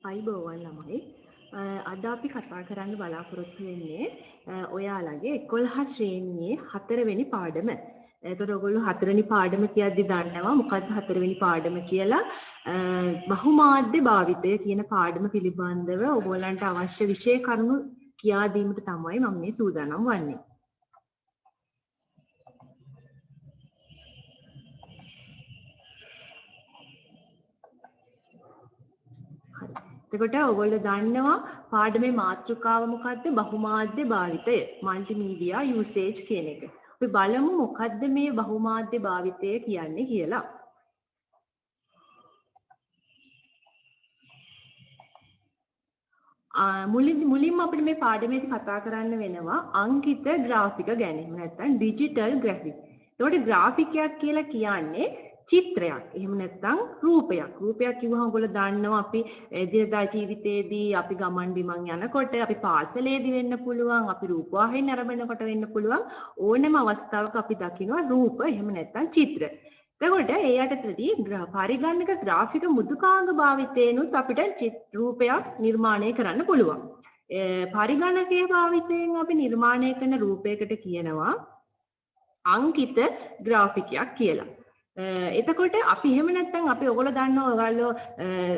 අයිබෝවන් ළමයි අද අපි කතා කරන්න බලාපොරොත්තු වෙන්නේ ඔයාලගේ 11 ශ්‍රේණියේ 4 වෙනි පාඩම. එතකොට ඔයගොල්ලෝ 4 වෙනි පාඩම කියද්දි දන්නවා මොකක්ද 4 වෙනි පාඩම කියලා. බහුමාධ්‍ය භාවිතය කියන පාඩම පිළිබඳව ඔයගොල්ලන්ට අවශ්‍ය විෂය කරුණු කියා දීමට තමයි මම මේ සූදානම් වන්නේ. එතකොට ඔයගොල්ලෝ දන්නවා පාඩමේ මාතෘකාව මොකද්ද? බහුමාධ්‍ය භාවිතය, මල්ටිමීඩියා යූසේජ් කියන එක. අපි බලමු මොකද්ද මේ බහුමාධ්‍ය භාවිතය කියන්නේ කියලා. මුලින්ම අපිට මේ පාඩමේදී කතා කරන්න වෙනවා අංකිත ග්‍රාෆික ගැන. එහෙම නැත්නම් ඩිජිටල් ග්‍රැෆික්. එතකොට ග්‍රාෆිකයක් කියලා කියන්නේ චිත්‍රයක්. එහෙම නැත්නම් රූපයක්. රූපයක් කිව්වහම ඔයගොල්ලෝ දන්නවා අපි එදිනදා ජීවිතේදී අපි ගමන් බිමන් යනකොට අපි පාසලේදී වෙන්න පුළුවන්, අපි රූපවාහිනිය නරඹනකොට වෙන්න පුළුවන් ඕනෑම අවස්ථාවක අපි දකිනවා රූප එහෙම නැත්නම් චිත්‍ර. එතකොට ඒ යටතේදී පරිගණක ග්‍රාෆික මෘදුකාංග භාවිතයෙන්ුත් අපිට රූපයක් නිර්මාණය කරන්න පුළුවන්. පරිගණකයේ භාවිතයෙන් අපි නිර්මාණය කරන රූපයකට කියනවා අංකිත ග්‍රාෆිකයක් කියලා. එතකොට අපි එහෙම නැත්නම් අපි ඔයගොල්ලෝ දන්නවා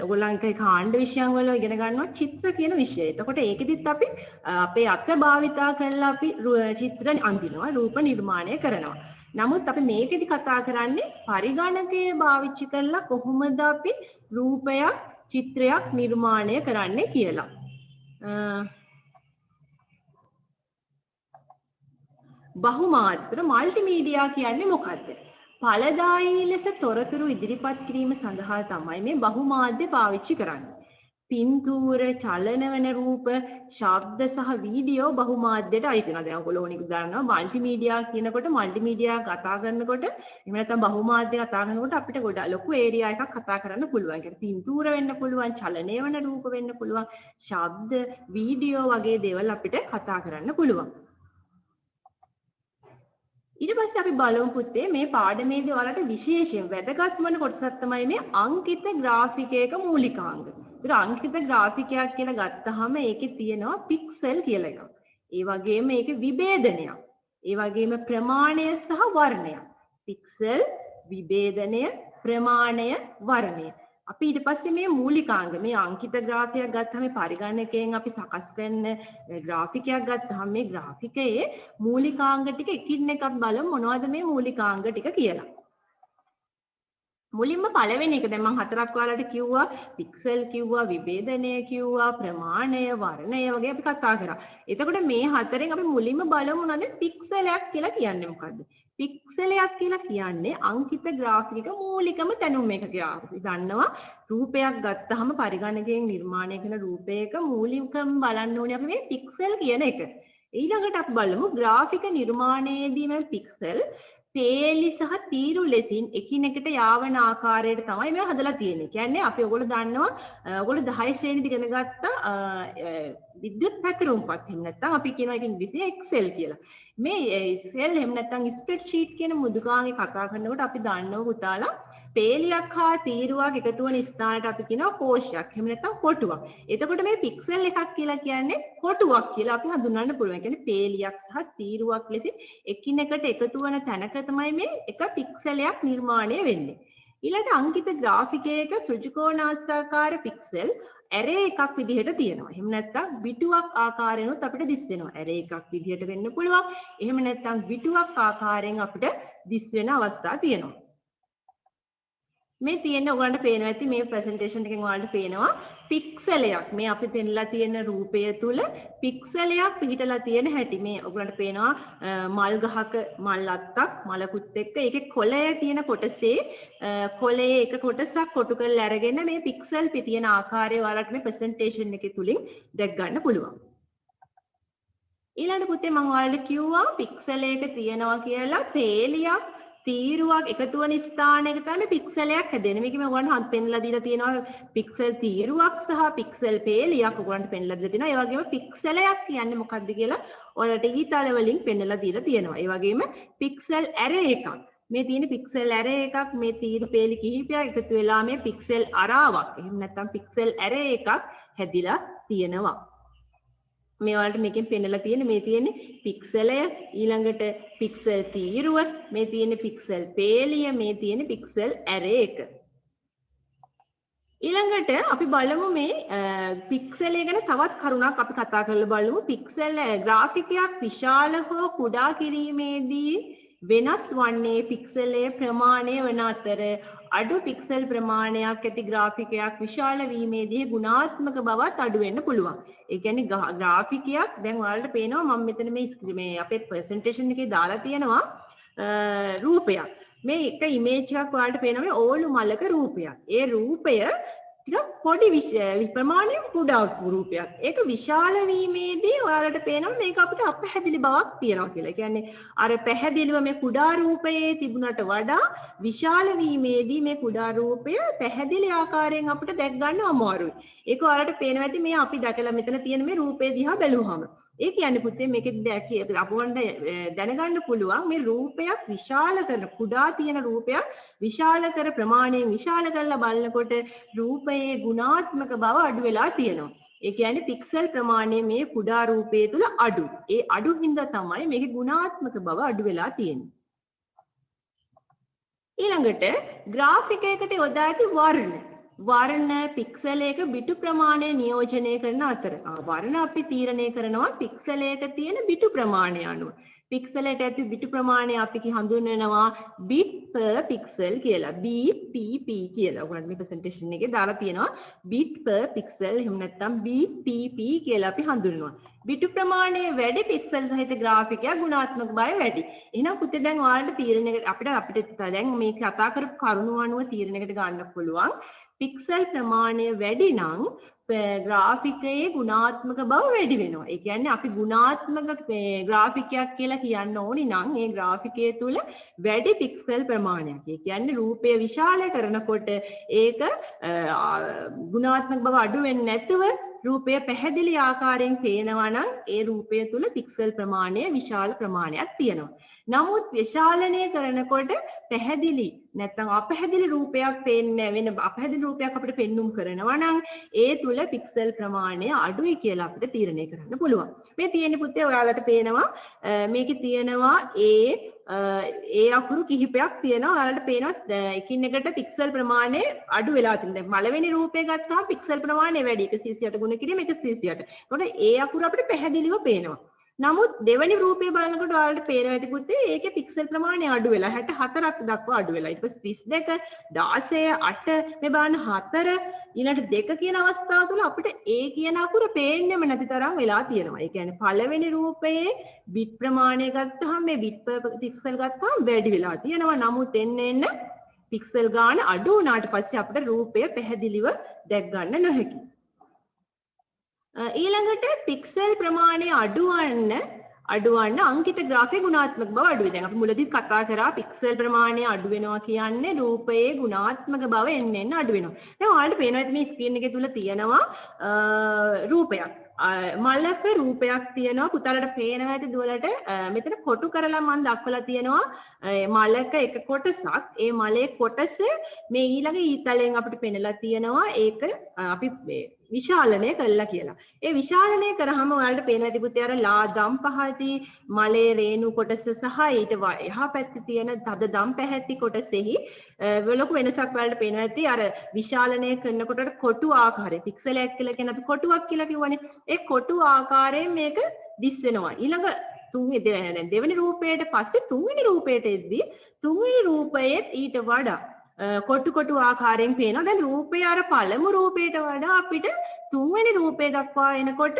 ඔයගොල්ලන්ගේ කාණ්ඩ විෂයන් වල ඉගෙන ගන්නවා චිත්‍ර කියන විෂය. එතකොට ඒකෙදිත් අපි අපේ අත භාවිතා කරලා අපි චිත්‍ර අඳිනවා, රූප නිර්මාණය කරනවා. නමුත් අපි මේකෙදි කතා කරන්නේ පරිගණකයේ භාවිතා කරලා කොහොමද අපි රූපයක්, චිත්‍රයක් නිර්මාණය කරන්නේ කියලා. බහුමාත්‍ර මල්ටිමීඩියා කියන්නේ මොකද්ද? ඵලදායී ලෙස තොරතුරු ඉදිරිපත් කිරීම සඳහා තමයි මේ බහුමාධ්‍ය පාවිච්චි කරන්නේ. පින්තූර, චලන වෙන රූප, ශබ්ද සහ වීඩියෝ බහුමාධ්‍යයට අයිති වෙනවා. දැන් ඔයගොල්ලෝ ඕනික දන්නවා මල්ටිමීඩියා කියනකොට මල්ටිමීඩියා කතා කරනකොට එහෙම නැත්නම් බහුමාධ්‍ය කතා කරනකොට අපිට ගොඩක් ලොකු ඒරියා එකක් කතා කරන්න පුළුවන්. ඒ කියන්නේ පින්තූර වෙන්න පුළුවන්, චලනය වෙන රූප වෙන්න පුළුවන්, ශබ්ද, වීඩියෝ වගේ දේවල් අපිට කතා කරන්න පුළුවන්. ඊට පස්සේ අපි බලමු පුතේ මේ පාඩමේදී ඔයාලට විශේෂයෙන් වැදගත් වන කොටසක් තමයි මේ අංකිත ග්‍රාෆිකයක මූලිකාංග. ඒතර අංකිත ග්‍රාෆිකයක් කියලා ගත්තාම ඒකේ තියෙනවා පික්සල් කියලා එකක්. ඒ වගේම මේකේ විභේදනයක්. ඒ වගේම ප්‍රමාණය සහ වර්ණය. පික්සල්, විභේදනය, ප්‍රමාණය, වර්ණය. අපි ඊට පස්සේ මේ මූලිකාංග මේ අංකිත ග්‍රාෆිකයක් ගත්තාම මේ පරිගණකයෙන් අපි සකස් කරන ග්‍රාෆිකයක් ගත්තාම මේ ග්‍රාෆිකයේ මූලිකාංග ටික එකින් එකක් බලමු මොනවද මේ මූලිකාංග ටික කියලා. මුලින්ම පළවෙනි එක දැන් මම හතරක් ඔයාලට කිව්වා පික්සල් කිව්වා විභේදනය කිව්වා ප්‍රමාණය වර්ණය වගේ අපි කතා කරා. එතකොට මේ හතරෙන් අපි මුලින්ම බලමු මොනවද පික්සලයක් කියලා කියන්නේ මොකද්ද? පික්සලයක් කියලා කියන්නේ අංකිත ග්‍රාෆික මූලිකම දැනුම එකක. අපි දන්නවා රූපයක් ගත්තාම පරිගණකයෙන් නිර්මාණය කරන රූපයක මූලිකම බලන්න ඕනේ අපි මේ පික්සල් කියන එක. ඊළඟට අපි බලමු ග්‍රාෆික නිර්මාණයේදී මේ පික්සල් පේලි සහ තීරු ලෙසින් එකිනෙකට යාවන ආකාරයට තමයි මේ හදලා තියෙන්නේ. කියන්නේ අපි ඔයගොල්ලෝ දන්නවා ඔයගොල්ලෝ 10 ශ්‍රේණියේදී ඉගෙන ගත්ත විද්‍යුත් පැතිරුම්පත් එහෙම නැත්නම් අපි කියනවා ඒක ඉංග්‍රීසියෙන් Excel කියලා. මේ Excel එහෙම නැත්නම් ස්ප්‍රෙඩ්ෂීට් කියන මුදුකාංගේ කතා කරනකොට අපි දන්නවා පුතාලා පේලියක් හා තීරුවක් එකතු වන ස්ථානට අපි කියනවා කෝෂයක්. එහෙම නැත්නම් කොටුවක්. එතකොට මේ පික්සල් එකක් කියලා කියන්නේ කොටුවක් කියලා අපි හඳුන්වන්න පුළුවන්. කියන්නේ පේලියක් සහ තීරුවක් ලෙසින් එකිනෙකට එකතු වන තැනක තමයි මේ එක පික්සලයක් නිර්මාණය වෙන්නේ. ඊළඟ අංකිත ග්‍රාෆිකයක සෘජුකෝණාකාර පික්සල් ඇරේ එකක් විදිහට තියෙනවා. එහෙම නැත්නම් බිටුවක් ආකාරයෙන්ුත් අපිට දිස් වෙනවා. ඇරේ එකක් විදිහට වෙන්න පුළුවන්. එහෙම නැත්නම් බිටුවක් ආකාරයෙන් අපිට දිස් වෙන අවස්ථා තියෙනවා. මේ තියෙන ඔයගලන්ට පේනවා ඇති මේ ප්‍රසන්ටේෂන් එකෙන් ඔයාලට පේනවා පික්සලයක්. මේ අපි පෙන්ලා තියෙන රූපය තුල පික්සලයක් පිහිටලා තියෙන හැටි. මේ ඔයගලන්ට පේනවා මල් ගහක මල් අත්තක් මලකුත් එක්ක ඒකේ කොළය තියෙන කොටසේ කොළයේ එක කොටසක් කොටු කරලා අරගෙන මේ පික්සල් පිටියන ආකාරය ඔයාලට මේ ප්‍රසන්ටේෂන් එකේ තුලින් දැක් ගන්න පුළුවන්. ඊළඟ පුතේ මම ඔයාලට කිව්වා පික්සලයක තියෙනවා කියලා පේලියක් තීරුවක් එකතු වෙන ස්ථානයක තමයි පික්සලයක් හැදෙන්නේ. මේක මම ඔයගොල්ලන්ට පෙන්ලා දීලා තියෙනවා පික්සල් තීරුවක් සහ පික්සල් පේලියක් ඔයගොල්ලන්ට පෙන්ලා දීලා තියෙනවා. ඒ වගේම පික්සලයක් කියන්නේ මොකක්ද කියලා ඔයාලට ඊතල වලින් පෙන්ලා දීලා තියෙනවා. ඒ වගේම පික්සල් ඇරේ එකක් මේ තියෙන පික්සල් ඇරේ එකක් මේ තීරු පේලි කිහිපයක් එකතු වෙලා මේ පික්සල් අරාවක් එහෙම නැත්නම් පික්සල් ඇරේ එකක් හැදිලා තියෙනවා. මේ වලට මේකෙන් පෙන්නලා තියෙන මේ තියෙන්නේ පික්සලය ඊළඟට පික්සල් තීරුව මේ තියෙන්නේ පික්සල් පේලිය මේ තියෙන්නේ පික්සල් ඇරේ එක. ඊළඟට අපි බලමු මේ පික්සලය ගැන තවත් කරුණක් අපි කතා කරලා බලමු. පික්සල් ග්‍රාෆිකයක් විශාල හෝ කුඩා කිරීමේදී වෙනස් වන්නේ පික්සලයේ ප්‍රමාණය වන අතර අඩු පික්සල් ප්‍රමාණයක් ඇති ග්‍රාෆිකයක් විශාල වීමේදී ගුණාත්මක බවත් අඩු වෙන්න පුළුවන්. ඒ කියන්නේ ග්‍රාෆිකයක් දැන් ඔයාලට පේනවා මම මෙතන මේ අපේ ප්‍රසන්ටේෂන් එකේ දාලා තියෙනවා රූපයක්. මේ එක ඉමේජ් එකක් ඔයාලට පේනවා මේ ඕලු මලක රූපයක්. ඒ රූපය ටිකක් පොඩි ප්‍රමාණයෙන් කුඩා රූපයක්. ඒක විශාල වීමේදී ඔයාලට පේනවා මේක අපිට අපැහැදිලි බවක් තියෙනවා කියලා. ඒ කියන්නේ අර පැහැදිලිව මේ කුඩා රූපයේ තිබුණට වඩා විශාල වීමේදී මේ කුඩා රූපය පැහැදිලි ආකාරයෙන් අපිට දැක් ගන්න අමාරුයි. ඒක ඔයාලට පේනවා ඇති මේ අපි දැකලා මෙතන තියෙන මේ රූපේ දිහා බැලුවහම. ඒ කියන්නේ පුතේ මේකෙත් අපවන්න දැනගන්න පුළුවන් මේ රූපයක් විශාල කරන කුඩා තියෙන රූපයක් විශාල කර ප්‍රමාණයෙන් විශාල කරලා බලනකොට රූපයේ ගුණාත්මක බව අඩු වෙලා තියෙනවා. ඒ කියන්නේ පික්සල් ප්‍රමාණය මේ කුඩා රූපයේ තුල අඩු. ඒ අඩු හින්දා තමයි මේකේ ගුණාත්මක බව අඩු වෙලා තියෙන්නේ. ඊළඟට ග්‍රාෆිකයකට යොදා ඇති වර්ණ පික්සලයක බිටු ප්‍රමාණය නියෝජනය කරන අතර වර්ණ අපි තීරණය කරනවා පික්සලයක තියෙන බිටු ප්‍රමාණය අනුව. පික්සලයට ඇති බිටු ප්‍රමාණය අපි හඳුන්වනවා bit per pixel කියලා. BPP කියලා. ඔයගොල්ලෝ මේ ප්‍රසන්ටේෂන් එකේ දාලා තියෙනවා bit per pixel එහෙම නැත්නම් BPP කියලා අපි හඳුන්වනවා. බිටු ප්‍රමාණය වැඩි පික්සල් සහිත ග්‍රාෆිකයක් ගුණාත්මක බව වැඩි. එහෙනම් පුතේ දැන් ඔයාලට තීරණයකට අපිට දැන් මේ කතා කරපු කරුණු අනුව තීරණයකට ගන්න පුළුවන්. පික්සල් ප්‍රමාණය වැඩි නම් ග්‍රාෆිකයේ ගුණාත්මක බව වැඩි වෙනවා. ඒ කියන්නේ අපි ගුණාත්මක ග්‍රාෆිකයක් කියලා කියන්න ඕනි නම් ඒ ග්‍රාෆිකයේ තුල වැඩි පික්සල් ප්‍රමාණයක්. ඒ කියන්නේ රූපය විශාල කරනකොට ඒක ගුණාත්මක බව අඩු වෙන්නේ නැතුව රූපය පැහැදිලි ආකාරයෙන් පේනවා නම් ඒ රූපය තුල පික්සල් ප්‍රමාණය විශාල ප්‍රමාණයක් තියෙනවා. නමුත් විශාලනය කරනකොට පැහැදිලි නැත්නම් අපැහැදිලි රූපයක් පේන්නේ වෙන අපැහැදිලි රූපයක් අපිට පෙන්눔 කරනවා නම් ඒ තුල පික්සල් ප්‍රමාණය අඩුයි කියලා අපිට තීරණය කරන්න පුළුවන්. මේ තියෙන පුතේ ඔයාලට පේනවා මේකේ තියෙනවා ඒ අකුරු කිහිපයක් තියෙනවා. ඔයාලට පේනවා එකින් එකට පික්සල් ප්‍රමාණය අඩු වෙලා තියෙනවා. දැන් පළවෙනි රූපය ගත්තාම පික්සල් ප්‍රමාණය වැඩි 128 ගුණ කිරීම 128. එතකොට ඒ අකුරු අපිට පැහැදිලිව පේනවා. නමුත් දෙවැනි රූපය බලනකොට ඔයාලට පේනවා ඇති පුතේ ඒකේ පික්සල් ප්‍රමාණය අඩු වෙලා 64ක් දක්වා අඩු වෙලා. ඊට පස්සේ 32 16 8 මේ බලන්න 4 ඊළඟට 2 කියන අවස්ථාව තුළ අපිට ඒ කියන අකුර පේන්නෙම නැති තරම් වෙලා තියෙනවා. ඒ කියන්නේ පළවෙනි රූපයේ බිට් ප්‍රමාණය ගත්තාම මේ බිට් per පික්සල් ගත්තාම වැඩි වෙලා තියෙනවා. නමුත් එන්න පික්සල් ගාන අඩු වුණාට පස්සේ අපිට රූපය පැහැදිලිව දැක් ගන්න නොහැකි. ඊළඟට පික්සල් ප්‍රමාණය අඩුවන්න අංකිත ග්‍රාෆයේ ගුණාත්මක බව අඩු වෙයි. දැන් අපි මුලදී කතා කරා පික්සල් ප්‍රමාණය අඩු වෙනවා කියන්නේ රූපයේ ගුණාත්මක බව එන්න අඩු වෙනවා. දැන් ඔයාලට පේනවා ඇති මේ ස්ක්‍රීන් එකේ තුල තියෙනවා රූපයක්. මලක රූපයක් තියෙනවා. පුතාලට පේනවා ඇති දුවලට මෙතන කොටු කරලා මම දක්වලා තියෙනවා මලක එක කොටසක්. ඒ මලේ කොටස මේ ඊළඟ ඊතලයෙන් අපිට පෙන්නලා තියෙනවා ඒක අපි විශාලනය කළා කියලා. ඒ විශාලනය කරාම ඔයාලට පේනවා ඇති පුතේ අර ලා දම් පහති මලේ රේණු කොටස සහ ඊට එහා පැත්තේ තියෙන තද දම් පැහැති කොටසෙහි ලොකු වෙනසක් ඔයාලට පේනවා ඇති. අර විශාලනය කරනකොට කොටු ආකාරය පික්සලයක් කියලා කියන අපි කොටුවක් කියලා කිව්වනේ. ඒ කොටු ආකාරයෙන් මේක දිස් වෙනවා. ඊළඟ දෙවෙනි රූපයට පස්සේ තුන්වෙනි රූපයට එද්දී තුන්වෙනි රූපයේ ඊට වඩා කොටු ආකාරයෙන් පේනවා. දැන් රූපය අර පළමු රූපයට වඩා අපිට තුන්වෙනි රූපය දක්වා එනකොට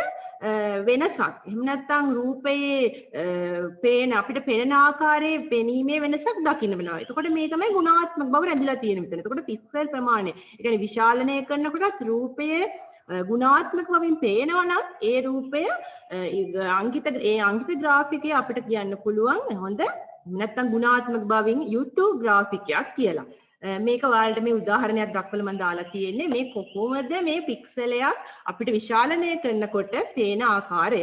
වෙනසක්. එහෙම නැත්නම් රූපයේ අපිට පේන ආකාරයේ පෙනීමේ වෙනසක් දකින්න වෙනවා. එතකොට මේ තමයි ගුණාත්මක බව රැඳිලා තියෙන මෙතන. එතකොට පික්සල් ප්‍රමාණය. ඒ කියන්නේ විශාලනය කරනකොටත් රූපයේ ගුණාත්මක බවින් පේනවා නම් ඒ රූපය අංකිත ග්‍රාෆිකය අපිට කියන්න පුළුවන් හොඳ නැත්නම් ගුණාත්මක බවින් යුතු ග්‍රාෆිකයක් කියලා. මේක ඔයාලට මේ උදාහරණයක් දක්වලා මම දාලා තියෙන්නේ මේ කොහොමද මේ පික්සලයක් අපිට විශාලනය කරනකොට පේන ආකාරය.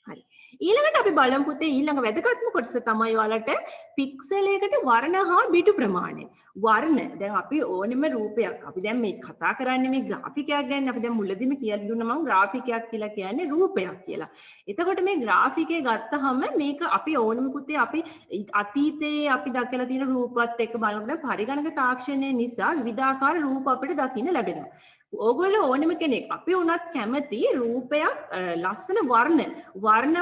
හරි. ඊළඟට අපි බලමු පුතේ ඊළඟ වැදගත්ම කොටස තමයි ඔයාලට පික්සල් එකකට වර්ණ හා බිටු ප්‍රමාණය. වර්ණ දැන් අපි ඕනෙම රූපයක් අපි දැන් මේ කතා කරන්නේ මේ ග්‍රාෆිකයක් ගැන. අපි දැන් මුලදීම කියලා දුන්නා මම ග්‍රාෆිකයක් කියලා කියන්නේ රූපයක් කියලා. එතකොට මේ ග්‍රාෆිකේ ගත්තහම මේක අපි ඕනෙම පුතේ අපි අතීතයේ අපි දැකලා තියෙන රූපවත් එක්ක බලනකොට පරිගණක තාක්ෂණය නිසා විවිධාකාර රූප අපිට දකින්න ලැබෙනවා. ඕගොල්ලෝ ඕනෙම කෙනෙක් අපි උනත් කැමති රූපයක් ලස්සන වර්ණ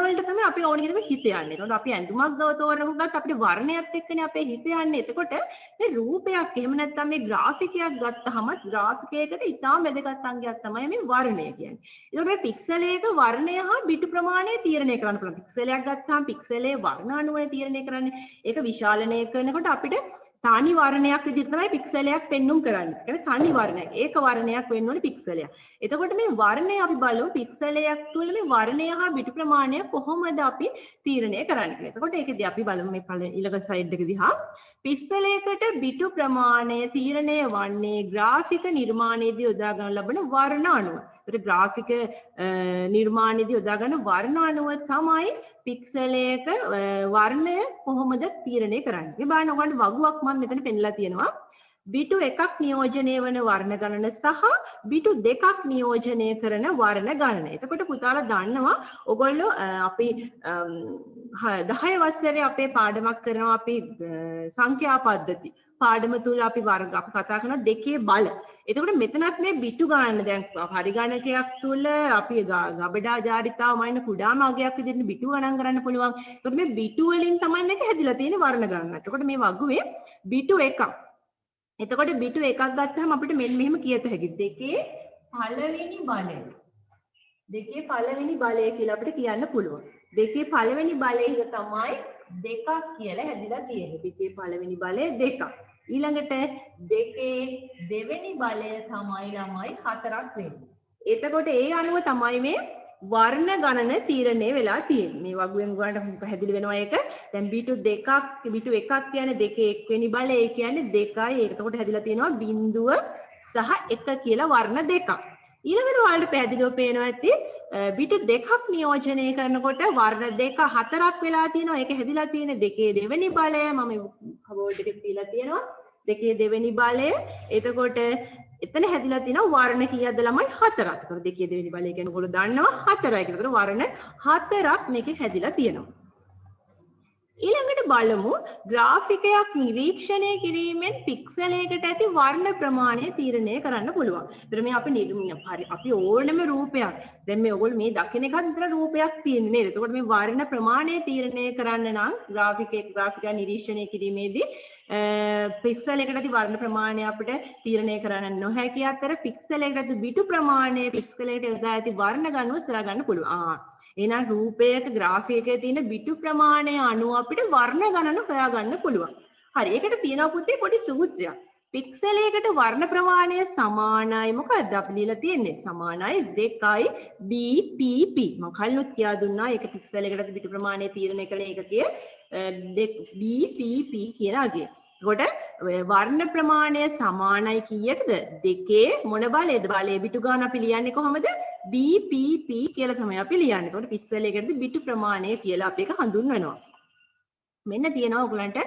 වලට තමයි අපි ඕන කෙනෙක් හිත යන්නේ. ඒකට අපි ඇඳුමක් තෝරනකොට අපිට වර්ණයත් එක්කනේ අපේ හිත යන්නේ. එතකොට මේ රූපයක් එහෙම නැත්නම් මේ ග්‍රාෆිකයක් ගත්තහම ග්‍රාෆිකයකට ඉතාම වැදගත් අංගයක් තමයි මේ වර්ණය කියන්නේ. ඒකට මේ පික්සල් එක වර්ණය හා බිටු ප්‍රමාණය තීරණය කරන්න පුළුවන්. පික්සලයක් ගත්තාම පික්සලේ වර්ණ අණුවනේ තීරණය කරන්නේ. ඒක විශාලනය කරනකොට අපිට තනි වර්ණයක් විදිහට තමයි පික්සලයක් පෙන්눔 කරන්නේ. ඒ කියන්නේ තනි වර්ණයක්. ඒක වර්ණයක් වෙන්න ඕනේ පික්සලයක්. එතකොට මේ වර්ණය අපි බලමු පික්සලයක් තුළ මේ වර්ණය හා බිටු ප්‍රමාණය කොහොමද අපි තීරණය කරන්නේ කියලා. එතකොට ඒකදී අපි බලමු මේ ඊළඟ ස්ලයිඩ් එක දිහා. පික්සලයකට බිටු ප්‍රමාණය තීරණය වන්නේ ග්‍රාෆික නිර්මාණයේදී යොදා ගන්න ලබන වර්ණ අණුව. ඒකට ග්‍රාෆික නිර්මාණයේදී යොදා ගන්න වර්ණ අණුව තමයි පික්සලයක වර්ණය කොහොමද තීරණය කරන්නේ. මේ බලන්න ඔයගොල්ලන්ට වගුවක් මම මෙතන පෙන්නලා තියෙනවා. බිටු එකක් නියෝජනය වන වර්ණ ගණන සහ බිටු දෙකක් නියෝජනය කරන වර්ණ ගණන. එතකොට පුතාලා දන්නවා ඔයගොල්ලෝ අපි 10 වසරේ අපේ පාඩමක් කරනවා අපි සංඛ්‍යා පද්ධති. පාඩම තුල අපි වර්ග අපි කතා කරන දෙකේ බල. එතකොට මෙතනත් මේ බිටු ගණන දැන් පරිගණකයක් තුල අපි ගබඩා ජාරිතාව මයින් කුඩාම අගයක් විදිහට බිටු ගණන් කරන්න පුළුවන්. එතකොට මේ බිටු වලින් තමයි මේක හැදිලා තියෙන වර්ණ ගණන. එතකොට මේ වගුවේ බිටු එකක්. එතකොට බිටු එකක් ගත්තාම අපිට මෙන්න මෙහෙම කියත හැකියි. දෙකේ පළවෙනි බලය. දෙකේ පළවෙනි බලය කියලා අපිට කියන්න පුළුවන්. දෙකේ පළවෙනි බලය තමයි දෙකක් කියලා හැදිලා තියෙන්නේ. දෙකේ පළවෙනි බලය දෙකක්. ඊළඟට දෙකේ දෙවෙනි බලය තමයි ළමයි 4ක් වෙන්නේ. එතකොට ඒ අනුව තමයි මේ වර්ණ ගණන තීරණය වෙලා තියෙන්නේ. මේ වගුවෙන් ගන්නට පැහැදිලි වෙනවා ඒක. දැන් බිටු එකක් කියන්නේ දෙකේ 1 වෙනි බලය. ඒ කියන්නේ 2යි. එතකොට හැදිලා තියෙනවා බිංදුව සහ 1 කියලා වර්ණ දෙකක්. ඊළඟට ඔයාලට පැහැදිලිව පේනවා ඇති බිටු දෙකක් නියෝජනය කරනකොට වර්ණ දෙක 4ක් වෙලා තියෙනවා. ඒක හැදිලා තියෙන දෙකේ දෙවෙනි බලය මම බෝඩ් එකේ තියලා තියෙනවා. දෙකේ දෙවෙනි බලය. එතකොට එතන හැදිලා තියෙනවා වර්ණ කීයක්ද ළමයි 4ක්. ඒතකොට දෙකේ දෙවෙනි බලය කියන්නේ ඔයගොල්ලෝ දන්නවා 4යි. ඒතකොට වර්ණ 4ක් මේකේ හැදිලා තියෙනවා. ඊළඟට බලමු ග්‍රාෆිකයක් නිරීක්ෂණය කිරීමෙන් පික්සලයකට ඇති වර්ණ ප්‍රමාණය තීරණය කරන්න පුළුවන්. ඒතර මේ අපි ඕනම රූපයක් දැන් මේ ඔයගොල්ලෝ මේ දකින එකත් විතර රූපයක් තියෙන්නේ නේද? එතකොට මේ වර්ණ ප්‍රමාණය තීරණය කරන්න නම් ග්‍රාෆිකයක් නිරීක්ෂණය කිරීමේදී පික්සලයකට ඇති වර්ණ ප්‍රමාණය අපිට තීරණය කරන්න නොහැකි අතර පික්සලයකට ඇති බිටු ප්‍රමාණය පික්සලයකට යොදා ඇති වර්ණ ගණුව සොයා ගන්න පුළුවන්. එහෙනම් රූපයක ග්‍රාෆිකයේ තියෙන බිටු ප්‍රමාණය අනුව අපිට වර්ණ ගණන හොයාගන්න පුළුවන්. හරි. ඒකට තියෙනවා පුතේ පොඩි සූත්‍රයක්. පික්සලයකට වර්ණ ප්‍රමාණය සමානයි මොකක්ද අපි ලියලා තියෙන්නේ? සමානයි 2යි BPP. මම කලිනුත් කියා දුන්නා ඒක පික්සලයකට බිටු ප්‍රමාණය තීරණය කළ ඒකකයේ BPP කියන අගය. එතකොට වර්ණ ප්‍රමාණය සමානයි කීයටද? දෙකේ මොන බලයේද? බලයේ බිටු ගන්න අපි ලියන්නේ කොහොමද? BPP කියලා තමයි අපි ලියන්නේ. එතකොට පික්සලයකටද බිටු ප්‍රමාණය කියලා අපි ඒක හඳුන්වනවා. මෙන්න තියෙනවා ඔයගලන්ට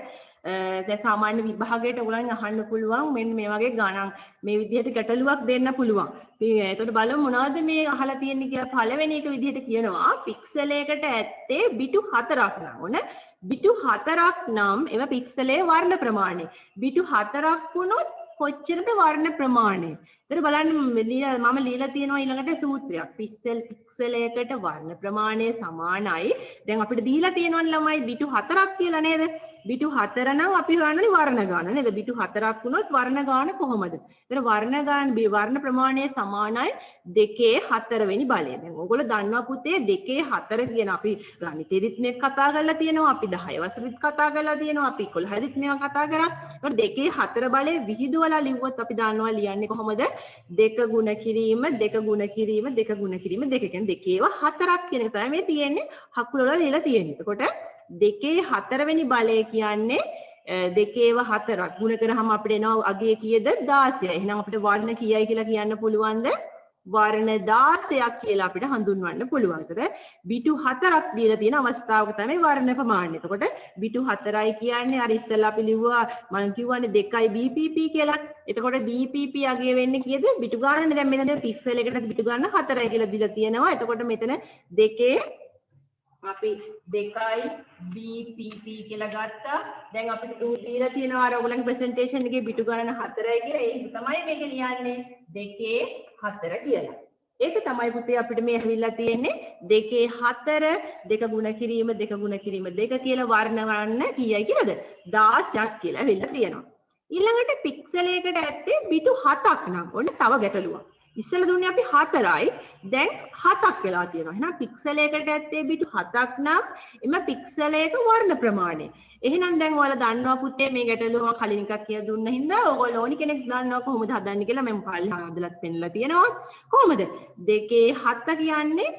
දැන් සාමාන්‍ය විභාගයට ඔයගලන් අහන්න පුළුවන් මෙන්න මේ වගේ ගණන් මේ විදිහට ගැටලුවක් දෙන්න පුළුවන්. එතකොට බලමු මොනවද මේ අහලා තියෙන්නේ කියලා. පළවෙනි එක විදිහට කියනවා පික්සලයකට ඇත්තේ බිටු 4ක් නම් ඕන බිටු 4ක් නම් එම පික්සලයේ වර්ණ ප්‍රමාණය. බිටු 4ක් වුණොත් කොච්චරද වර්ණ ප්‍රමාණය? ඒතර බලන්න මම ලියලා තියෙනවා ඊළඟට සූත්‍රයක්. පික්සලයකට වර්ණ ප්‍රමාණය සමානයි. දැන් අපිට දීලා තියෙනවනේ ළමයි බිටු 4ක් කියලා නේද? බිටු 4 නම් අපි හොයන්නේ වර්ණ ගාන නේද? බිටු 4ක් වුණොත් වර්ණ ගාන කොහොමද? ඒතර වර්ණ ප්‍රමාණය සමානයි 2/4 වෙනි බලය. දැන් ඕගොල්ලෝ දන්නවා පුතේ 2/4 කියන අපි ගණිතෙදිත් මේක කතා කරලා තියෙනවා. අපි 10 වසරෙත් කතා කරලා තියෙනවා. අපි 11 මේවා කතා කරා. ඒතර 2/4 බලය විහිදුවලා ලිව්වොත් අපි දන්නවා ලියන්නේ කොහොමද? 2 ගුණ කිරීම 2 ගුණ කිරීම 2 ගුණ කිරීම 2 කියන්නේ 2/4ක් කියන එක තමයි මේ තියෙන්නේ. හකුල වල ලියලා තියෙන්නේ. එතකොට 2/4 වෙනි බලය කියන්නේ 2/4ක් ගුණ කරාම අපිට එනවා අගය කීයද? 16. එහෙනම් අපිට වර්ණ කීයයි කියලා කියන්න පුළුවන්ද? වර්ණ 16ක් කියලා අපිට හඳුන්වන්න පුළුවන්. ඒතර බිටු 4ක් දීලා තියෙන අවස්ථාවක තමයි වර්ණ ප්‍රමාණය. එතකොට බිටු 4යි කියන්නේ අර ඉස්සෙල්ලා අපි ලිව්වා මම කියවනේ 2යි BPP කියලා. එතකොට BPP අගය වෙන්නේ කීයද? බිටු ගානනේ. දැන් මෙතන පික්සල් එකට බිටු ගන්න 4යි කියලා දීලා තියෙනවා. එතකොට මෙතන දෙකේ අපි 2යි BPP කියලා ගත්තා. දැන් අපිට දීලා තියෙනවා අර ඔයගොල්ලන්ගේ ප්‍රසන්ටේෂන් එකේ බිටු ගණන 4යි කියලා. ඒක තමයි මේක ලියන්නේ 2 4 කියලා. ඒක තමයි පුතේ අපිට මේ ඇවිල්ලා තියෙන්නේ 2 4 2 ගුණ කිරීම 2 ගුණ කිරීම 2 කියලා වර්ණ ගන්න කීයයි කියලාද? 16ක් කියලා ඇවිල්ලා තියෙනවා. ඊළඟට පික්සල් එකකට ඇත්තේ බිටු 7ක් නම් ඔන්න තව ගැටලුවක්. ඉස්සෙල්ලා දුන්නේ අපි 4යි දැන් 7ක් වෙලා තියෙනවා. එහෙනම් පික්සල් එකකට ඇත්තේ බිටු 7ක් නම් එම පික්සල් එක වර්ණ ප්‍රමාණය. එහෙනම් දැන් ඔයාලා දන්නවා පුතේ මේ ගැටලුව මම කලින් එකක් කියලා දුන්න හින්දා ඔයගොල්ලෝ ඕනි කෙනෙක් දන්නවා කොහොමද හදන්නේ කියලා මම පල්ලෙහා හදලත් පෙන්නලා තියෙනවා. කොහොමද? 2 7 කියන්නේ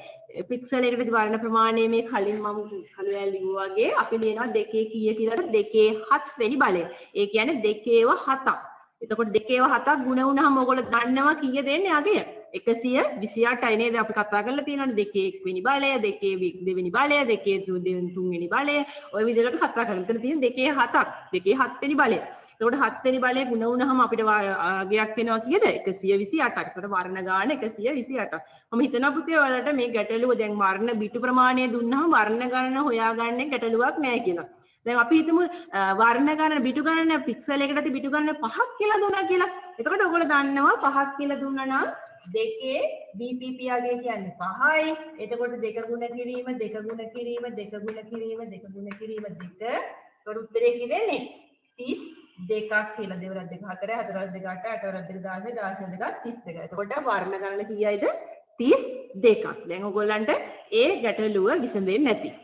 පික්සල් එකකට වර්ණ ප්‍රමාණය මේ කලින් මම කළුවැල් ලිව්වා වගේ අපි ලියනවා 2 කීය කියලාද 2 7 වෙනි බලය. ඒ කියන්නේ 2 7ක්. එතකොට 2 7ක් ගුණ වුණාම ඔයගොල්ලෝ දන්නවා කීය දෙන්නේ අගය 128යි නේද අපි කතා කරලා තියෙනවානේ 2 1 වෙනි බලය 2 2 වෙනි බලය 2 3 වෙනි බලය ඔය විදිහට කතා කරලා මෙතන තියෙන 2 7ක් 2 7 වෙනි බලය. එතකොට 7 වෙනි බලය ගුණ වුණාම අපිට අගයක් වෙනවා කීයද 128ක්. එතකොට වර්ණ ගාන 128ක්. මම හිතනවා පුතේ ඔයාලට මේ ගැටලුව දැන් වර්ණ බිටු ප්‍රමාණය දුන්නාම වර්ණ ගණන හොයාගන්න ගැටලුවක් නැහැ කියලා. දැන් අපි හිතමු වර්ණ ගණන බිටු ගණන පික්සල් එකකට බිටු ගණන 5ක් කියලා දුන්නා කියලා. එතකොට ඔයගොල්ලෝ දන්නවා 5ක් කියලා දුන්නා නම් 2 BPP අගය කියන්නේ 5යි. එතකොට 2 ගුණ කිරීම 2 ගුණ කිරීම 2 ගුණ කිරීම 2 ගුණ කිරීම 2. ඒතකොට උත්තරේ කියෙන්නේ 32ක් කියලා. 2 වරක් 2 4 4 වරක් 2 8 8 වරක් 2 16 16 2 32. එතකොට වර්ණ ගණන කීයයිද? 32ක්. දැන් ඔයගොල්ලන්ට ඒ ගැටලුව විසඳෙන්නේ නැති.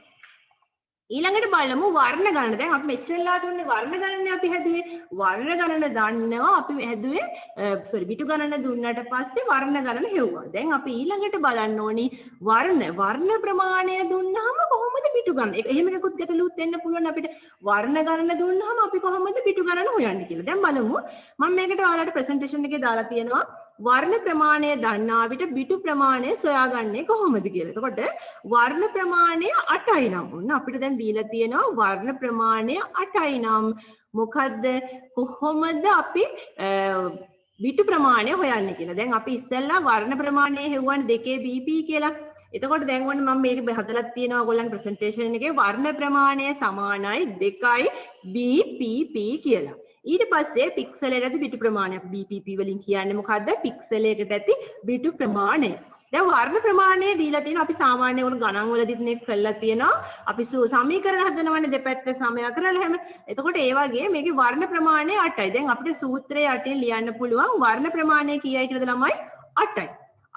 ඊළඟට බලමු වර්ණ ගණන. දැන් අපි මෙච්චරලා දුන්නේ වර්ණ ගණනේ අපි හැදුවේ. වර්ණ ගණන දන්නවා අපි හැදුවේ බිටු ගණන දුන්නාට පස්සේ වර්ණ ගණන හෙව්වා. දැන් අපි ඊළඟට බලන්න ඕනි වර්ණ ප්‍රමාණය දුන්නාම කොහොමද බිටු ගණන? එහෙම එකකුත් ගැටලුවත් වෙන්න පුළුවන් අපිට. වර්ණ ගණන දුන්නාම අපි කොහොමද බිටු ගණන හොයන්නේ කියලා. දැන් බලමු. මම මේකට ඔයාලට ප්‍රසන්ටේෂන් එකේ දාලා තියෙනවා වර්ණ ප්‍රමාණය දන්නා විට බිටු ප්‍රමාණය සොයාගන්නේ කොහොමද කියලා. එතකොට වර්ණ ප්‍රමාණය 8යි නම් ඔන්න අපිට දැන් දීලා තියෙනවා වර්ණ ප්‍රමාණය 8යි නම් මොකද්ද කොහොමද අපි බිටු ප්‍රමාණය හොයන්නේ කියලා. දැන් අපි ඉස්සෙල්ලා වර්ණ ප්‍රමාණය හෙව්වන්නේ 2 BP කියලා. එතකොට දැන් ඔන්න මම මේක හදලා තියෙනවා ඔයගොල්ලන්ගේ ප්‍රසන්ටේෂන් එකේ වර්ණ ප්‍රමාණය සමානයි 2යි BPP කියලා. ඊට පස්සේ පික්සල් එකට බිටු ප්‍රමාණයක් BPP වලින් කියන්නේ මොකද්ද? පික්සල් එකට ඇති බිටු ප්‍රමාණය. දැන් වර්ණ ප්‍රමාණය දීලා තියෙනවා අපි සාමාන්‍ය වුණ ගණන් වලදීත් මේක කරලා තියෙනවා. අපි සමීකරණ හදනවනේ දෙපැත්ත සමය කරලා හැම. එතකොට ඒ වගේ මේකේ වර්ණ ප්‍රමාණය 8යි. දැන් අපිට සූත්‍රයේ යටින් ලියන්න පුළුවන් වර්ණ ප්‍රමාණය කීයයි කියලාද ළමයි? 8යි.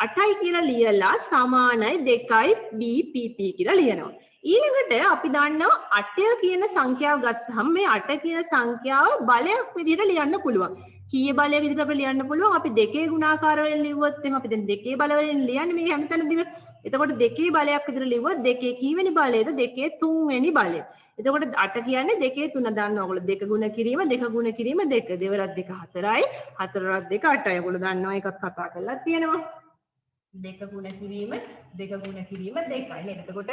8යි කියලා ලියලා සමානයි 2යි BPP කියලා ලියනවා. ඊළඟට අපි දන්නවා 8 කියන සංඛ්‍යාව ගත්තහම මේ 8 කියන සංඛ්‍යාව බලයක් විදිහට ලියන්න පුළුවන්. කීයේ බලය විදිහට අපිට ලියන්න පුළුවන්. අපි 2 ගුණාකාර වලින් ලිව්වොත් එහෙනම් අපි දැන් 2 බල වලින් ලියන්නේ මේ හැමතැනදීම. එතකොට 2 බලයක් විදිහට ලිව්වොත් 2 කීවෙනි බලයද? 2 3 වෙනි බලය. එතකොට 8 කියන්නේ 2 3 දන්නවා ඔයගොල්ලෝ 2 ගුණ කිරීම 2 ගුණ කිරීම 2 දෙවරක් 2 4යි 4 වරක් 2 8යි. ඔයගොල්ලෝ දන්නවා ඒකත් කතා කරලා තියෙනවා. 2 ගුණ කිරීම 2 ගුණ කිරීම 2යි නේද? එතකොට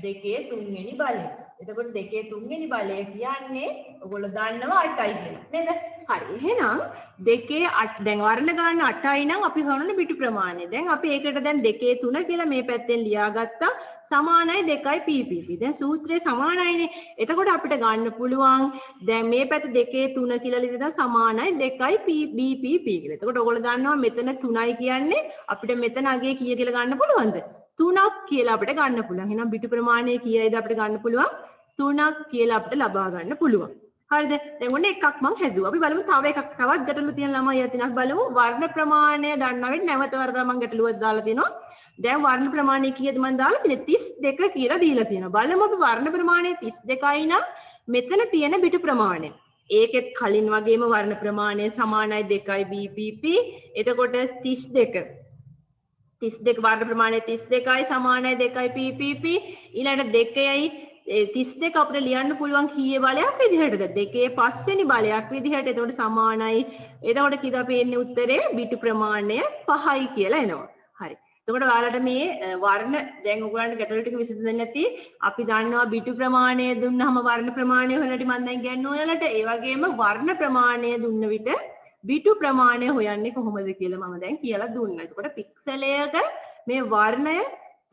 2 3 වෙනි බලය. එතකොට 2 3 වෙනි බලය කියන්නේ ඔයගොල්ලෝ දන්නවා 8යි කියලා නේද? හරි. එහෙනම් 2 8 දැන් වර්ණ ගන්න 8යි නම් අපි හොයන්නේ බිටු ප්‍රමාණය. දැන් අපි ඒකට දැන් 2 3 කියලා මේ පැත්තෙන් ලියාගත්තා. සමානයි 2යි PPP. දැන් සූත්‍රය සමානයිනේ. එතකොට අපිට ගන්න පුළුවන් දැන් මේ පැත්ත 2 3 කියලා ලියලා සමානයි 2යි BPP කියලා. එතකොට ඔයගොල්ලෝ දන්නවා මෙතන 3යි කියන්නේ අපිට මෙතන අගේ කීය කියලා ගන්න පුළුවන්ද? 3ක් කියලා අපිට ගන්න පුළුවන්. එහෙනම් බිටු ප්‍රමාණය කීයයිද අපිට ගන්න පුළුවන්? 3ක් කියලා අපිට ලබා ගන්න පුළුවන්. හරිද? දැන් ඔන්න එකක් මං හැදුවා. අපි බලමු තව එකක් තවත් ගැටලු තියෙන ළමයි අතිනක් බලමු. වර්ණ ප්‍රමාණය දන්නා වෙන්නේ නැවත වරදා මං ගැටලුවක් දාලා තියෙනවා. දැන් වර්ණ ප්‍රමාණය කීයද මං දාලා තියෙන්නේ 32 කියලා දීලා තියෙනවා. බලමු අපි වර්ණ ප්‍රමාණය 32යි නම් මෙතන තියෙන බිටු ප්‍රමාණය. ඒකෙත් කලින් වගේම වර්ණ ප්‍රමාණය සමානයි 2යි BPP. එතකොට 32 වර්ණ ප්‍රමාණය 32යි සමානයි 2යි PPP. ඊළඟට 2යි 32 අපිට ලියන්න පුළුවන් කීයේ බලයක් විදිහටද? 2 5 වෙනි බලයක් විදිහට. එතකොට සමානයි. එතකොට කීයද අපි එන්නේ උත්තරේ බිටු ප්‍රමාණය 5යි කියලා එනවා. හරි. එතකොට ඔයාලට මේ වර්ණ දැන් ඔයගොල්ලන්ට ගැටලු ටික විසඳෙන්නේ නැති අපි දන්නවා බිටු ප්‍රමාණය දුන්නාම වර්ණ ප්‍රමාණය හොයන්නට මම දැන් කියන්නේ ඔයාලට ඒ වගේම වර්ණ ප්‍රමාණය දුන්න විට බිටු ප්‍රමාණය හොයන්නේ කොහොමද කියලා මම දැන් කියලා දුන්නා. එතකොට පික්සලයක මේ වර්ණය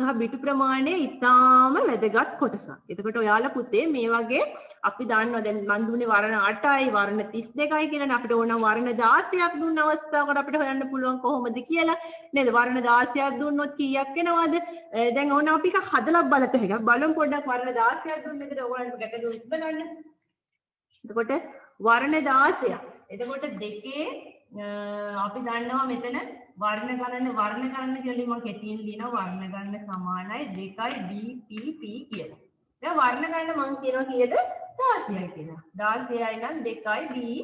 සහ බිටු ප්‍රමාණය ඉතාම වැදගත් කොටසක්. එතකොට ඔයාලා පුතේ මේ වගේ අපි දන්නවා දැන් මන් දුන්නේ වර්ණ 8යි වර්ණ 32යි කියලානේ අපිට ඕන වර්ණ 16ක් දුන්න අවස්ථාවකට අපිට හොයන්න පුළුවන් කොහොමද කියලා නේද? වර්ණ 16ක් දුන්නොත් කීයක් එනවද? දැන් ඕන අපි එක හදලා බලමු පොඩ්ඩක් වර්ණ 16ක් දුන්න එකට ඔයාලට ගැටලුව විසඳ ගන්න. එතකොට වර්ණ 16ක්. එතකොට දෙකේ අපි දන්නවා මෙතන වර්ණ ගණන කියලා මම කෙටියෙන් ලියනවා වර්ණ ගණන සමානයි 2යි BPP කියලා. දැන් වර්ණ ගණන මම කියනවා කීයද 16යි කියලා. 16යි නම් 2යි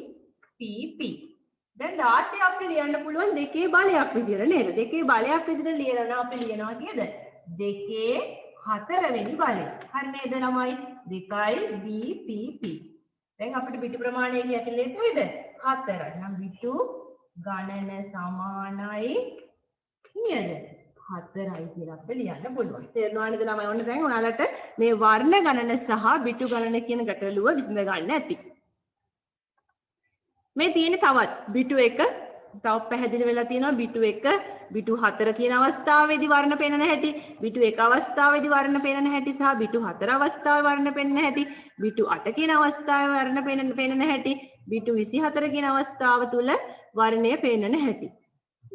BPP. දැන් 16 අපිට ලියන්න පුළුවන් දෙකේ බලයක් විදියට නේද? දෙකේ බලයක් විදියට ලියනවා අපි ලියනවා කීයද? දෙකේ 4 වෙනි බලය. හරි නේද ළමයි? 2යි BPP. දැන් අපිට බිටු ප්‍රමාණය කියන්නේ කොහෙද? 4යි. නම් බිටු ගණන සමානයි නේද? 4යි කියලා අපිට ලියන්න පුළුවන්. තේරුණාද ළමයි? ඔන්න දැන් ඔයාලට මේ වර්ණ ගණන සහ බිටු ගණන කියන ගැටලුව විසඳ ගන්න ඇති. මේ තියෙන තවත් බිටු 1 තව පැහැදිලි වෙලා තියෙනවා බිටු 1 බිටු 4 කියන අවස්ථාවේදී වර්ණ පෙන්වන හැටි, බිටු 1 අවස්ථාවේදී වර්ණ පෙන්වන හැටි සහ බිටු 4 අවස්ථාවේ වර්ණ පෙන්වන හැටි, බිටු 8 කියන අවස්ථාවේ වර්ණ පෙන්වන හැටි, බිටු 24 කියන අවස්ථාව තුල වර්ණය පෙන්වන හැටි.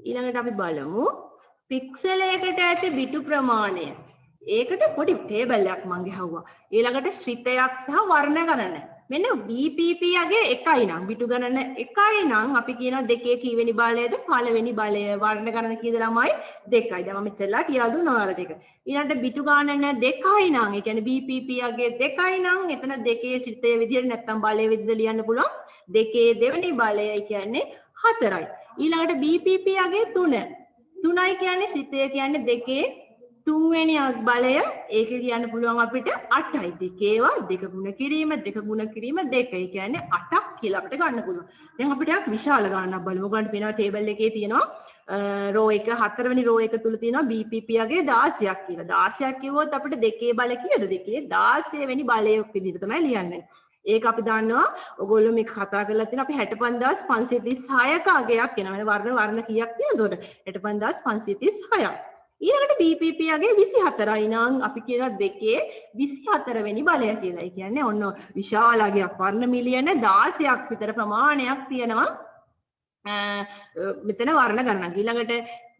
ඊළඟට අපි බලමු පික්සලයකට ඇති බිටු ප්‍රමාණය. ඒකට පොඩි ටේබල් එකක් මම ගහුවා. ඊළඟට ශ්‍රිතයක් සහ වර්ණ ගණන. මෙන්න BPP යගේ 1යි නම් බිටු ගණන 1යි නම් අපි කියනවා දෙකේ කීවෙනි බලයද පළවෙනි බලය වර්ණ ගණන කීයද ළමයි 2යි. දැන් මම මෙච්චරලා කියලා දුන්නා ඔයාලට ඒක. ඊළඟට බිටු ගණන 2යි නම් ඒ කියන්නේ BPP යගේ 2යි නම් එතන දෙකේ ශ්‍රිතය විදිහට නැත්නම් බලය විදිහට ලියන්න පුළුවන්. දෙකේ දෙවෙනි බලය කියන්නේ 4යි. ඊළඟට BPP යගේ 3යි කියන්නේ ශ්‍රිතය කියන්නේ දෙකේ තුන්වෙනි බලය ඒක කියන්න පුළුවන් අපිට 8යි. දෙකේවා දෙක ගුණ කිරීම 2 ඒ කියන්නේ 8ක් කියලා අපිට ගන්න පුළුවන්. දැන් අපිට විශාල ගණනක් බලමු. ඔයගොල්ලන්ට පේනවා ටේබල් එකේ තියෙනවා රෝ 1 4වෙනි රෝ එක තුල තියෙනවා BPP යගේ 16ක් කියලා. 16ක් කිව්වොත් අපිට දෙකේ බල කීයද? දෙකේ 16 වෙනි බලයක් විදිහට තමයි ලියන්නේ. ඒක අපි දන්නවා ඔයගොල්ලෝ මේක කතා කරලා තියෙනවා අපි 65536ක අගයක් එනවා. වර්ණ කීයක් තියෙනවද? 65536ක්. ඊළඟට BPP යගේ 24යි නම් අපි කියනවා දෙකේ 24 වෙනි බලය කියලා. ඒ කියන්නේ ඔන්න විශාල අගයක් වර්ණ මිලියන 16ක් විතර ප්‍රමාණයක් තියෙනවා මෙතන වර්ණ ගණනක්. ඊළඟට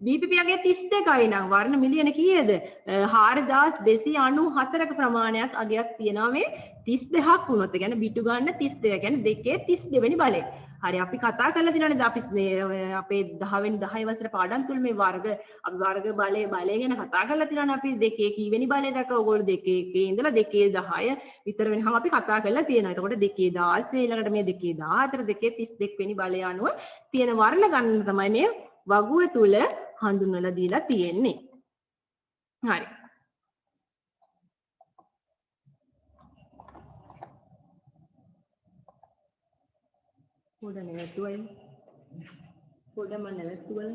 BPP යගේ 32යි නම් වර්ණ මිලියන කීයද? 4294ක ප්‍රමාණයක් අගයක් තියෙනවා මේ 32ක් වුණොත්. ඒ කියන්නේ බිටු ගන්න 32. ඒ කියන්නේ දෙකේ 32 වෙනි බලය. හරි අපි කතා කරලා තියෙනවානේ අපි අපේ 10 වෙනි 10 වසරේ පාඩම් තුල මේ අපි වර්ග බලය ගැන කතා කරලා තියෙනවානේ අපි දෙකේ කීවෙනි බලය දැක්ක ඕගොල්ලෝ දෙකේ ඉඳලා දෙකේ 10 විතර වෙනකම් අපි කතා කරලා තියෙනවා. එතකොට දෙකේ 16 ඊළඟට මේ දෙකේ 14 දෙකේ 32 වෙනි බලය අනුව තියෙන වර්ණ ගණන තමයි මේ වගුව තුල හඳුන්වලා දීලා තියෙන්නේ. හරි. පොඩ නැවතුවයි පොඩම නැවතුවල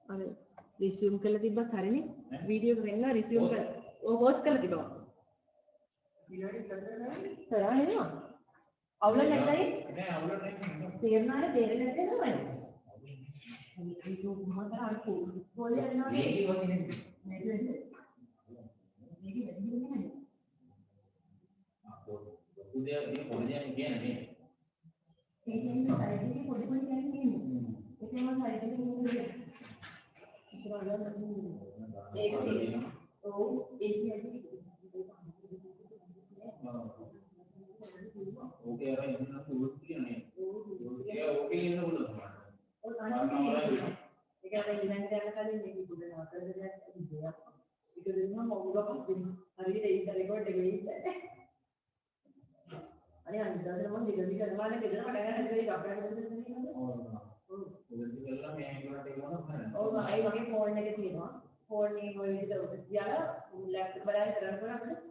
අර රිසියුම් කරලා තිබ්බත් හරිනේ වීඩියෝ එක වෙන්න රිසියුම් කරලා ඔය පෝස්ට් කරලා තිබ්බා ඊළඟට කරා නේද අවුල නැත්නම් නෑ අවුල නැහැ තේරුණානේ තේරෙන්නේ නැත්නම් ඒක කොහොමද අර පොලේ යනවා මේක වගේ නේද මේක වැඩි නෑ උදේ මේ පොලේ යන්නේ කියන්නේ මේ ඒ කියන්නේ හරියට පොඩි පොඩි කියන්නේ ඒකම හරියට කියන්නේ ඒක ඔව් ඒක කියන්නේ ओके अरे इतना तो उठ किया नहीं ये ओके ये ना बोलो और ये क्या है इधर क्या कर रहे हैं ये बोल रहे हैं कर रहे हैं इधर ना होगा पक्की अरे ये इधर रिकॉर्ड है अरे अंदर से हम निकल करवा ले किधर का टाइम है ये कपड़ा कर देते हैं और उधर से चलना मैं एक बार टेबल ना और भाई මයි වගේ ෆෝන් එක තියෙනවා. ෆෝන් එකේ ඔය විදිහට දාලා ලැප්ටොප් බලන්න කරනකොට අපිට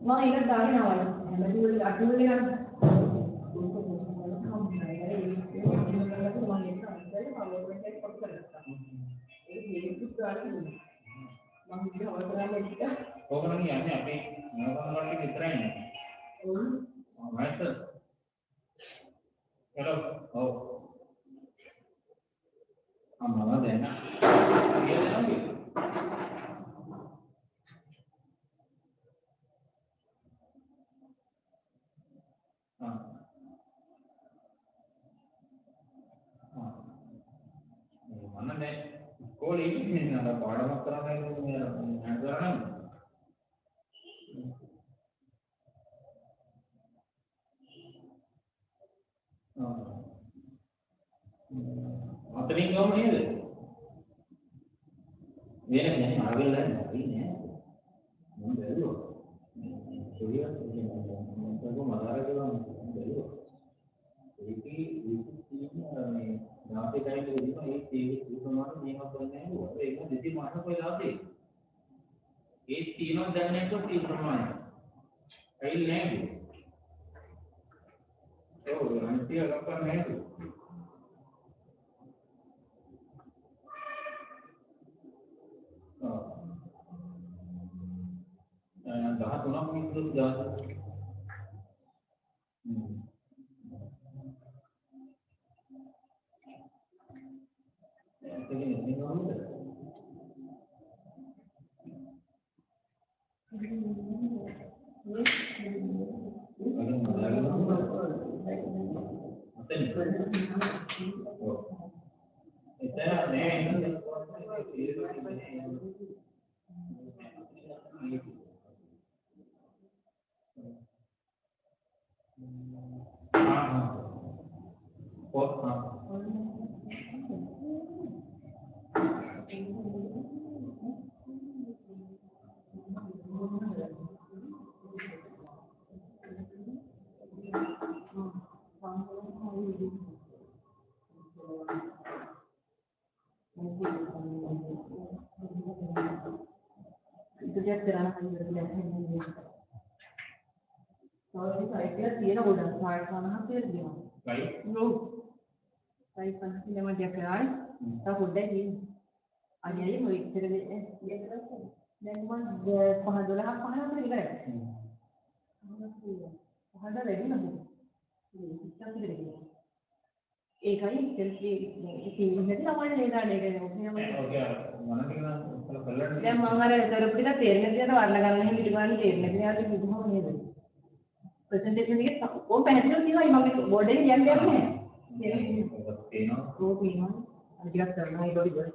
Mau ingat dari awal, dulu kan. Oh kan ini apa? Nggak ngerti kitanya. Master. Hello. Oh. Amalah deh. Iya lagi. Mana deh? Kalau ini ada pada masalah yang ada Atau kau ni ada? Dia ni agak lain lagi ni. Mungkin dulu. Soalnya kita masalah kita dulu. Jadi itu ni nanti kaya tu itu mana ni apa ni? Itu jadi mana kau lagi? Ini तीनों जानने को तीन प्रमाण कई नहीं तो guarantee अगर पर नहीं तो जहाँ तो ना कोई तो जा ऐसे नहीं होगा itu dia gerakan berbiasa ini. Kalau saya kira udah saya sana hampir dia. Baik. No. Saya sana sini memang dia keran, tak udah ini. Hanya ini mau cerita dia kerana dan memang pahadul apa pahadul tu juga. Pahadul lagi nanti. Kita tidak lagi. एक ही चलती है ना हमारे लेना लेके okay mana kita kalau kalian dia mengarah dari kita terima dia warna warna ini di mana terima dia ada di mana ini presentation ini वो पहले तो नहीं मगर बोर्ड में याद है तीनों वो तीनों अजगर करना है थोड़ी बहुत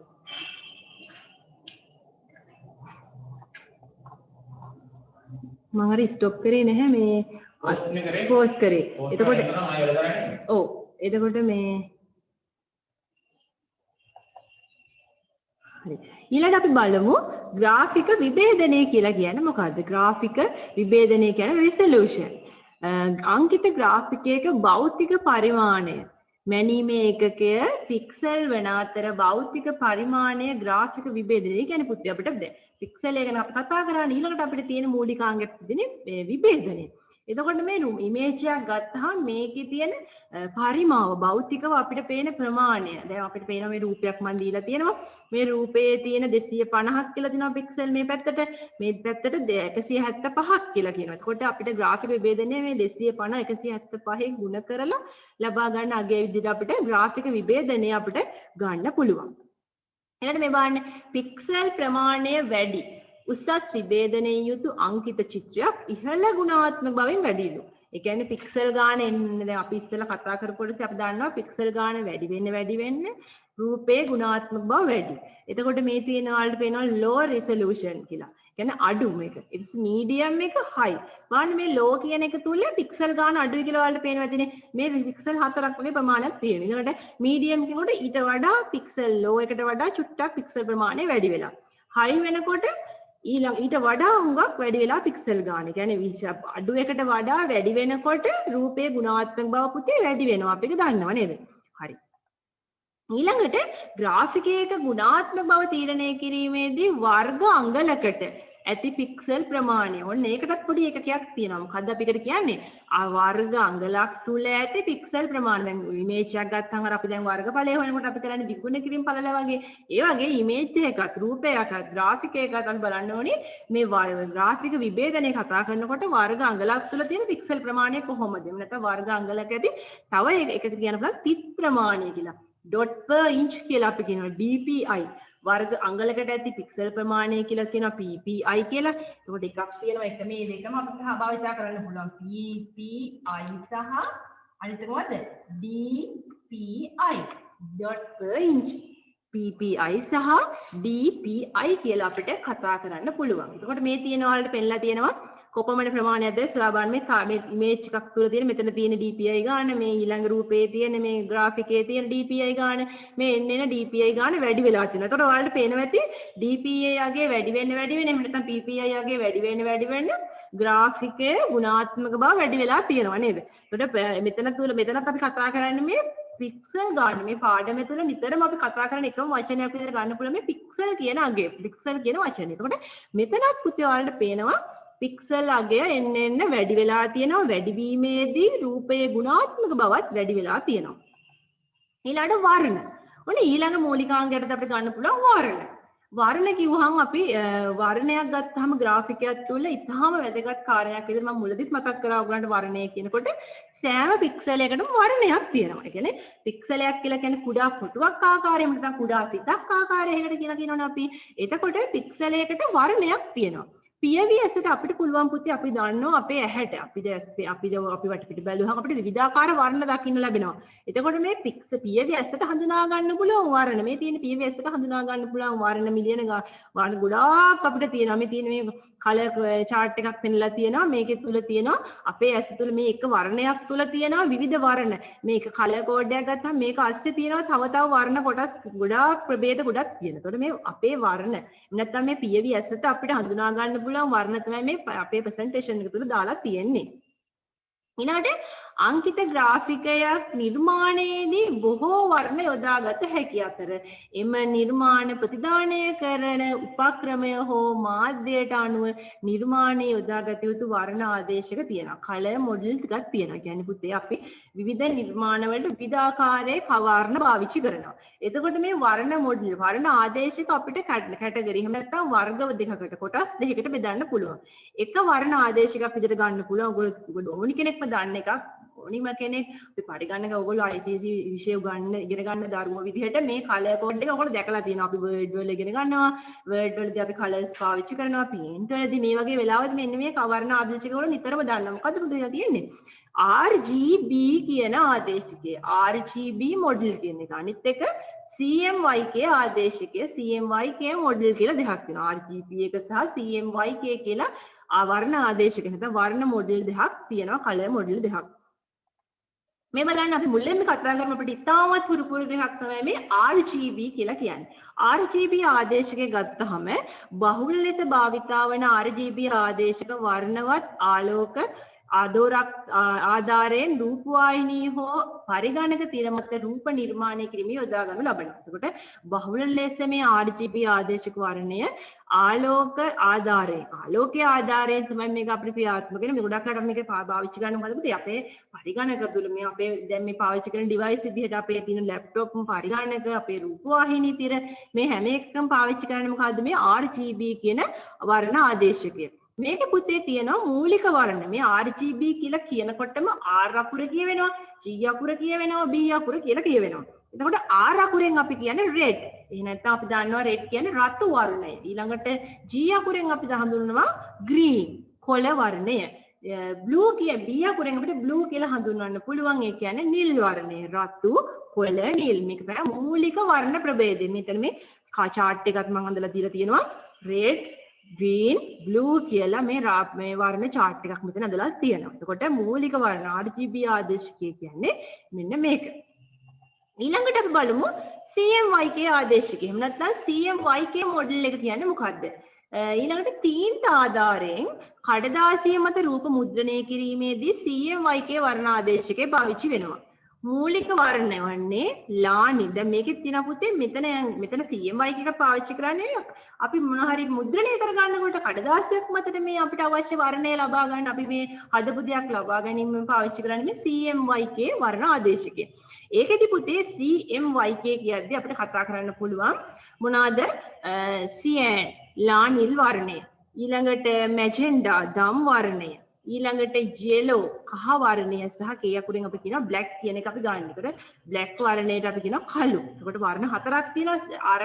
मगर स्टॉप करे नहीं मैं पोस्ट करे इतना ओ එතකොට මේ හරි ඊළඟට අපි බලමු ග්‍රාෆික විභේදනය කියලා කියන්නේ මොකක්ද ග්‍රාෆික විභේදනය කියන්නේ රිසොලූෂන් අංකිත ග්‍රාෆිකයක භෞතික පරිමාණය මැනීමේ ඒකකය පික්සල් වන අතර භෞතික පරිමාණය ග්‍රාෆික විභේදනය. ඒ කියන්නේ පුතේ අපිට දැන් පික්සල් එක ගැන අපි කතා කරා ඊළඟට අපිට තියෙන මූලිකාංගයක් තිබෙන්නේ විභේදනය. එතකොට මේ ඉමේජ් එකක් ගත්තාම මේකේ තියෙන පරිමාව භෞතිකව අපිට පේන ප්‍රමාණය. දැන් අපිට පේන මේ රූපයක් මන් දීලා තියෙනවා. මේ රූපයේ තියෙන 250ක් කියලා තියෙනවා පික්සල් මේ පැත්තට. මේ පැත්තට 175ක් කියලා කියනවා. එතකොට අපිට ග්‍රාෆික විභේදනය මේ 250 175 ගුණ කරලා ලබා ගන්න අගය විදිහට අපිට ග්‍රාෆික විභේදනය අපිට ගන්න පුළුවන්. ඊළඟට මේ බලන්න පික්සල් ප්‍රමාණය වැඩි උසස් විභේදනයේ යුතු අංකිත චිත්‍රයක් ඉහළ ගුණාත්මක බවින් වැඩිලු. ඒ කියන්නේ පික්සල් ගාන එන්නේ දැන් අපි ඉස්සෙල්ලා කතා කරපු කොටසේ අපි දන්නවා පික්සල් ගාන වැඩි වෙන්න රූපේ ගුණාත්මක බව වැඩි. එතකොට මේ තියෙන වලට පේනවා low resolution කියලා. කියන්නේ අඩු මේක. it's medium එක high. බලන්න මේ low කියන එක තුල පික්සල් ගාන අඩුයි කියලා වලට පේනවා ඇතිනේ. මේ පික්සල් 4ක් වගේ ප්‍රමාණයක් තියෙනවා. ඊළඟට medium කියනකොට ඊට වඩා පික්සල් low එකට වඩා චුට්ටක් පික්සල් ප්‍රමාණය වැඩි වෙලා. high වෙනකොට ඊට වඩා හුඟක් වැඩි වෙලා පික්සල් ගාන. කියන්නේ අඩු එකට වඩා වැඩි වෙනකොට රූපයේ ගුණාත්මක බව පුතේ වැඩි වෙනවා. අපි ඒක දන්නව නේද? හරි. ඊළඟට ග්‍රාෆිකයක ගුණාත්මක බව තීරණය කිරීමේදී වර්ග අංගලකට ඇති පික්සල් ප්‍රමාණය. ඔන්න ඒකටත් පොඩි එකකයක් තියෙනවා. මොකද්ද අපි එකට කියන්නේ? වර්ග අංගලක් තුල ඇති පික්සල් ප්‍රමාණය. දැන් ඉමේජ් එකක් ගත්තාම අපි දැන් වර්ගඵලය හොයනකොට අපි කරන්නේ විගුණ කිරීම පළල වගේ. ඒ වගේ ඉමේජ් එකක්, රූපයක්, ග්‍රාෆික එකක් අපි බලන්න ඕනේ මේ ග්‍රාෆික විභේදනය කතා කරනකොට වර්ග අංගලක් තුල තියෙන පික්සල් ප්‍රමාණය කොහොමද? නැත්නම් වර්ග අංගලක ඇති තව එකකට කියන පුළුවන් පිත් ප්‍රමාණය කියලා. dot per inch කියලා අපි කියනවා dpi. වර්ග අංගලකට ඇති පික්සල් ප්‍රමාණය කියලා කියනවා ppi කියලා. එතකොට එකක් තියෙනවා එක මේ දෙකම අපිට භාවිත කරන්න පුළුවන් ppi සහ අනිත් එක මොකද dpi dot per inch. ppi සහ dpi කියලා අපිට කතා කරන්න පුළුවන්. එතකොට මේ තියෙන වලට පෙන්නලා තියෙනවා කොපමණ ප්‍රමාණයක්ද සොයා බලන්න මේ ඉමේජ් එකක් තුල තියෙන මෙතන තියෙන dpi ගාන මේ ඊළඟ රූපයේ තියෙන මේ ග්‍රාෆිකයේ තියෙන dpi ගාන මේ එන්න dpi ගාන වැඩි වෙලා තියෙනවා. එතකොට ඔයාලට පේනවා ඇති dpi යගේ වැඩි වෙන්න එහෙම නැත්නම් ppi යගේ වැඩි වෙන්න ග්‍රාෆිකයේ ගුණාත්මක බව වැඩි වෙලා තියෙනවා නේද? එතකොට මෙතනත් අපි කතා කරන්නේ මේ පික්සල් ගාන මේ පාඩම තුළ නිතරම අපි කතා කරන එකම වචනයක් විදිහට ගන්න පුළුවන් මේ පික්සල් කියන අගය. පික්සල් කියන වචනේ. එතකොට මෙතනත් පුතේ ඔයාලට පේනවා පික්සල් අගය එන්න වැඩි වෙලා තියෙනවා. වැඩිවීමේදී රූපයේ ගුණාත්මක බවත් වැඩි වෙලා තියෙනවා. ඊළඟට වර්ණ. ඔන්න ඊළඟ මූලිකාංගයට අපිට ගන්න පුළුවන් වර්ණ. වර්ණ කිව්වහම අපි වර්ණයක් ගත්තාම ග්‍රාෆිකයක් තුල ඉතාම වැදගත් කාරණයක් විදිහට මම මුලදිත් මතක් කරා ඔයගලන්ට වර්ණය කියනකොට සෑම පික්සලයකටම වර්ණයක් තියෙනවා. ඒ කියන්නේ පික්සලයක් කියලා කියන්නේ කුඩා කොටුවක් ආකාරයකට නැත්නම් කුඩා තිතක් ආකාරයකට කියලා කියනවනේ අපි. එතකොට පික්සලයකට වර්ණයක් තියෙනවා. පියවි ඇසට අපිට පුළුවන් පුතේ අපි දන්නවා අපේ ඇහැට අපි වටපිට බැලුවහම අපිට විවිධාකාර වර්ණ දකින්න ලැබෙනවා. එතකොට මේ පියවි ඇසට හඳුනා ගන්න පුළුවන් වර්ණ මේ තියෙන පියවි ඇසට හඳුනා ගන්න පුළුවන් වර්ණ මිලියන වර්ණ ගොඩාක් අපිට තියෙනවා. මේ තියෙන මේ කලර් chart එකක් පෙන්නලා තියෙනවා. මේකේ තුල තියෙනවා අපේ ඇස තුල මේ එක වර්ණයක් තුල තියෙනවා විවිධ වර්ණ. මේක කලර් කෝඩ් එකක් ගත්තාම මේක ASCII තියෙනවා තව වර්ණ කොටස් ගොඩාක් ප්‍රභේද ගොඩක් තියෙනවා. එතකොට මේ අපේ වර්ණ නැත්නම් මේ පියවි ඇසට අපිට හඳුනා ගන්න පුළුවන් වර්ණ තමයි මේ අපේ ප්‍රසන්ටේෂන් එක තුල දාලා තියෙන්නේ. ඊළඟට අංකිත ග්‍රාෆිකයක් නිර්මාණයේදී බොහෝ වර්ණ යොදාගත හැකි අතර එම නිර්මාණ ප්‍රතිදානය කරන උපක්‍රමය හෝ මාධ්‍යයට අනුව නිර්මාණයේ යොදාගත යුතු වර්ණ ආදේශක තියෙනවා. කලර් මොඩල් ටිකක් තියෙනවා. කියන්නේ පුතේ අපි විවිධ නිර්මාණ වලට විවිධාකාරයේ වර්ණ පාවිච්චි කරනවා. එතකොට මේ වර්ණ මොඩල් වර්ණ ආදේශක අපිට කැටගරි එහෙම නැත්නම් වර්ග දෙකකට කොටස් දෙකකට බෙදන්න පුළුවන්. එක වර්ණ ආදේශකයක් විදිහට ගන්න පුළුවන්. ඔයගොල්ලෝ ඕනි කෙනෙක්ම දන්න එකක් ඕනිම කෙනෙක් අපි පරිගණක ඔයගොල්ලෝ ICSE විෂය ඉගෙන ගන්න දරුවෝ විදිහට මේ කලර් කෝඩ් එක ඔයගොල්ලෝ දැකලා තියෙනවා. අපි වර්ඩ් වල ඉගෙන ගන්නවා. වර්ඩ් වලදී අපි කලර්ස් පාවිච්චි කරනවා. පේන්ට් වලදී මේ වගේ වෙලාවදී මෙන්න මේ වර්ණ ආදේශක වල නිතරම දන්නවා. මොකද්ද පුතේ තියෙන්නේ? RGB කියන ආදේශකය. RGB මොඩල් කියන එක. අනිත් එක CMYK ආදේශකය. CMYK මොඩල් කියලා දෙකක් තියෙනවා. RGB එක සහ CMYK කියලා වර්ණ ආදේශක නැත්නම් වර්ණ මොඩල් දෙකක් තියෙනවා. කලර් මොඩල් දෙකක්. මේ බලන්න අපි මුලින්ම කතා කරමු අපිට ඉතාමත් හුරුපුරු දෙකක් තමයි මේ RGB කියලා කියන්නේ. RGB ආදේශකය ගත්තහම බහුල ලෙස භාවිතා වන RGB ආදේශක වර්ණවත් ආලෝක ආධාරයෙන් රූපවාහිනී හෝ පරිගණක තිර මත රූප නිර්මාණය කිරීමේ යොදා ගනු ලබනවා. එතකොට බහුල ලෙස මේ RGB ආදේශක වර්ණය ආලෝක ආධාරයෙන් ආලෝකයේ ආධාරයෙන් තමයි මේක අපිට ක්‍රියාත්මක වෙන්නේ. මේ ගොඩක් අය මේක පාවිච්චි කරනවා මොකද අපේ පරිගණක තුල මේ අපේ දැන් මේ පාවිච්චි කරන ඩිවයිස් විදිහට අපේ තියෙන ලැප්ටොප් පරිගණක අපේ රූපවාහිනී තිර මේ හැම එකකම පාවිච්චි කරන්නේ මොකද්ද මේ RGB කියන වර්ණ ආදේශකය. මේකේ පුතේ තියෙනවා මූලික වර්ණ. මේ RGB කියලා කියනකොටම R අකුර කියවෙනවා, G අකුර කියවෙනවා, B අකුර කියලා කියවෙනවා. එතකොට R අකුරෙන් අපි කියන්නේ red. එහෙනම් නැත්නම් අපි දන්නවා red කියන්නේ රතු වර්ණය. ඊළඟට G අකුරෙන් අපි හඳුන්වනවා green කොළ වර්ණය. blue කිය B අකුරෙන් අපිට blue කියලා හඳුන්වන්න පුළුවන්. ඒ කියන්නේ නිල් වර්ණය. රතු, කොළ, නිල්. මේක තමයි මූලික වර්ණ ප්‍රභේදය. මෙතන මේ chart එකත් මම හදලා දීලා තියෙනවා. red, green, blue කියලා මේ වර්ණ chart එකක් මෙතන හදලා තියෙනවා. එතකොට මූලික වර්ණ RGB ආදේශකය කියන්නේ මෙන්න මේක. ඊළඟට අපි බලමු CMYK ආදේශකය. එහෙම නැත්නම් CMYK මොඩල් එක කියන්නේ මොකද්ද? ඊළඟට තීන්ත ආධාරයෙන් කඩදාසිය මත රූප මුද්‍රණය කිරීමේදී CMYK වර්ණ ආදේශකය පාවිච්චි වෙනවා. මූලික වර්ණය වන්නේ ලානි. දැන් මේකෙත් තියෙන පුතේ මෙතන CMYK එක පාවිච්චි කරන්නේ අපි මොන හරි මුද්‍රණය කරගන්නකොට කඩදාසියක් මතට මේ අපිට අවශ්‍ය වර්ණය ලබා ගන්න අපි මේ හදපු දෙයක් ලබා ගැනීම පාවිච්චි කරන්නේ මේ CMYK වර්ණ ආදේශකය. ඒකෙදි පුතේ CMYK කියද්දී අපිට කතා කරන්න පුළුවන් මොනවාද? cyan ලා නිල් වර්ණය, ඊළඟට magenta දම් වර්ණය, ඊළඟට yellow කහ වර්ණය සහ K අකුරෙන් අපි කියනවා black කියන එක අපි ගන්න. ඒකට black වර්ණයට අපි කියනවා කළු. එතකොට වර්ණ හතරක් තියෙනවා. අර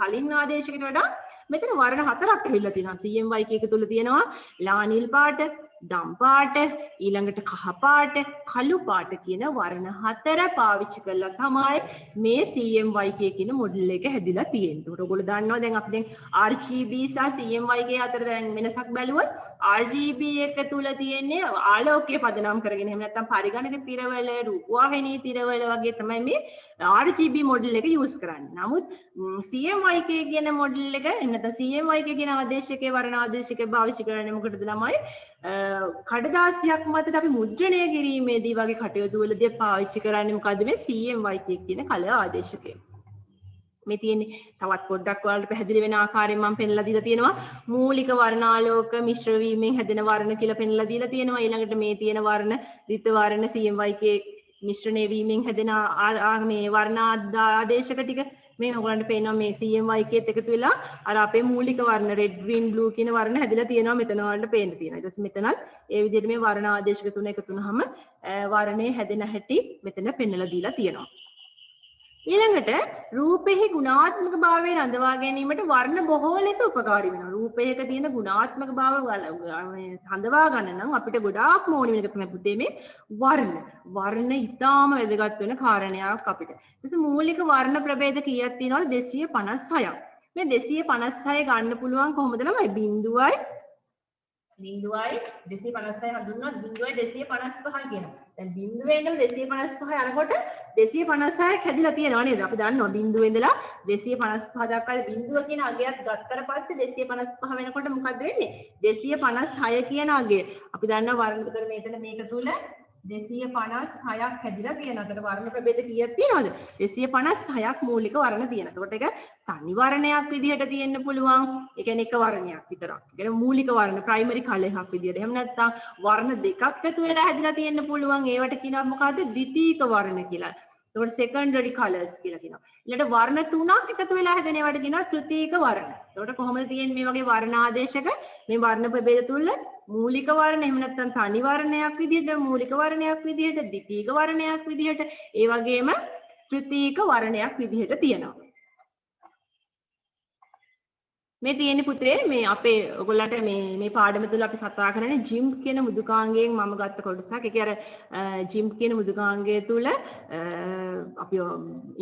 කලින් ආදේශයකට වඩා මෙතන වර්ණ හතරක් ඇවිල්ලා තියෙනවා. CMYK එක තුල තියෙනවා ලා නිල් පාට, දම් පාට, ඊළඟට කහ පාට, කළු පාට කියන වර්ණ හතර පාවිච්චි කරලා තමයි මේ CMYK කියන මොඩල් එක හැදිලා තියෙන්නේ. ඒකට ඔයගොල්ලෝ දන්නවා දැන් අපි දැන් RGB සහ CMYK අතර දැන් වෙනසක් බැලුවොත් RGB එක තුල තියෙන්නේ ආලෝකය පදනම් කරගෙන එහෙම නැත්නම් පරිගණක තිරවල, රූපවාහිනී තිරවල වගේ තමයි මේ RGB මොඩල් එක යූස් කරන්නේ. නමුත් CMYK කියන මොඩල් එක එහෙම නැත්නම් CMYK කියන ආදේශකයේ වර්ණ ආදේශකයේ පාවිච්චි කරන්නේ මොකටද ළමයි? කඩදාසියක් මතට අපි මුද්‍රණය කිරීමේදී වගේ කටයුතු වලදී පාවිච්චි කරන්නේ මොකද්ද මේ CMYK කියන කල ආදේශකය. මේ තියෙන්නේ තවත් පොඩ්ඩක් ඔයාලට පැහැදිලි වෙන ආකාරයෙන් මම පෙන්ලා දීලා තියෙනවා. මූලික වර්ණාලෝක මිශ්‍ර වීමෙන් හැදෙන වර්ණ කියලා පෙන්ලා දීලා තියෙනවා. ඊළඟට මේ තියෙන වර්ණ ඍත වර්ණ CMYK මිශ්‍රණය වීමෙන් හැදෙන මේ වර්ණ ආදේශක ටික මේ ඔයගලන්ට පේනවා මේ CMYK එකත් එකතු වෙලා අර අපේ මූලික වර්ණ red green blue කියන වර්ණ හැදිලා තියෙනවා මෙතන ඔයාලට පේන්න තියෙනවා. ඊට පස්සේ මෙතනත් ඒ විදිහට මේ වර්ණ ආදේශක තුන එකතු වුනහම වර්ණයේ හැදෙන හැටි මෙතන පෙන්වලා දීලා තියෙනවා. ඊළඟට රූපෙහි ගුණාත්මක භාවය රඳවා ගැනීමට වර්ණ බොහෝ ලෙස උපකාරී වෙනවා. රූපයක තියෙන ගුණාත්මක භාව රඳවා ගන්න නම් අපිට ගොඩාක්ම ඕනි වෙන එක තමයි පුතේ මේ වර්ණ. වර්ණ ඉතාම වැදගත් වෙන කාරණයක් අපිට. ඊට මූලික වර්ණ ප්‍රභේද කීයක් තියෙනවද? 256ක්. මේ 256 ගන්න පුළුවන් කොහොමද ළමයි? 256 හඳුන්වනවා 255 කියනවා. දැන් බිඳුවේ ඉඳලා 255 යනකොට 256ක් හැදිලා තියෙනවා නේද? අපි දන්නවා බිඳුවේ ඉඳලා 255 දක්වා බිඳුව කියන අගයත් ගත්තට පස්සේ 255 වෙනකොට මොකද වෙන්නේ? 256 කියන අගය. අපි දන්නවා වර්ණ විතර මෙතන මේක තුල 256ක් හැදිලා තියෙනවා. ඒකට වර්ණ ප්‍රභේද කීයක් තියෙනවද? 256ක් මූලික වර්ණ තියෙනවා. ඒකට ඒක තනි වර්ණයක් විදිහට තියෙන්න පුළුවන්. ඒ කියන්නේ එක වර්ණයක් විතරක්. ඒ කියන්නේ මූලික වර්ණ primary color එකක් විදිහට. එහෙම නැත්නම් වර්ණ දෙකක් එකතු වෙලා හැදිලා තියෙන්න පුළුවන්. ඒවට කියනවා මොකද්ද? ද්විතීක වර්ණ කියලා. ඒකට secondary colors කියලා කියනවා. ඊළඟට වර්ණ තුනක් එකතු වෙලා හැදෙන ඒවට කියනවා තෘතීක වර්ණ. ඒකට කොහොමද තියෙන්නේ මේ වගේ වර්ණ ආදේශක? මේ වර්ණ ප්‍රභේද තුල මූලික වර්ණ එහෙම නැත්නම් තනි වර්ණයක් විදිහට, මූලික වර්ණයක් විදිහට, ද්විතීක වර්ණයක් විදිහට, ඒ වගේම තෘතීක වර්ණයක් විදිහට තියෙනවා. මේ තියෙන්නේ පුතේ මේ අපේ ඔයගොල්ලන්ට මේ පාඩම තුල අපි කතා කරන්නේ GIMP කියන මෘදුකාංගයෙන් මම ගත්ත කොටසක්. ඒකේ අර GIMP කියන මෘදුකාංගය තුල අපි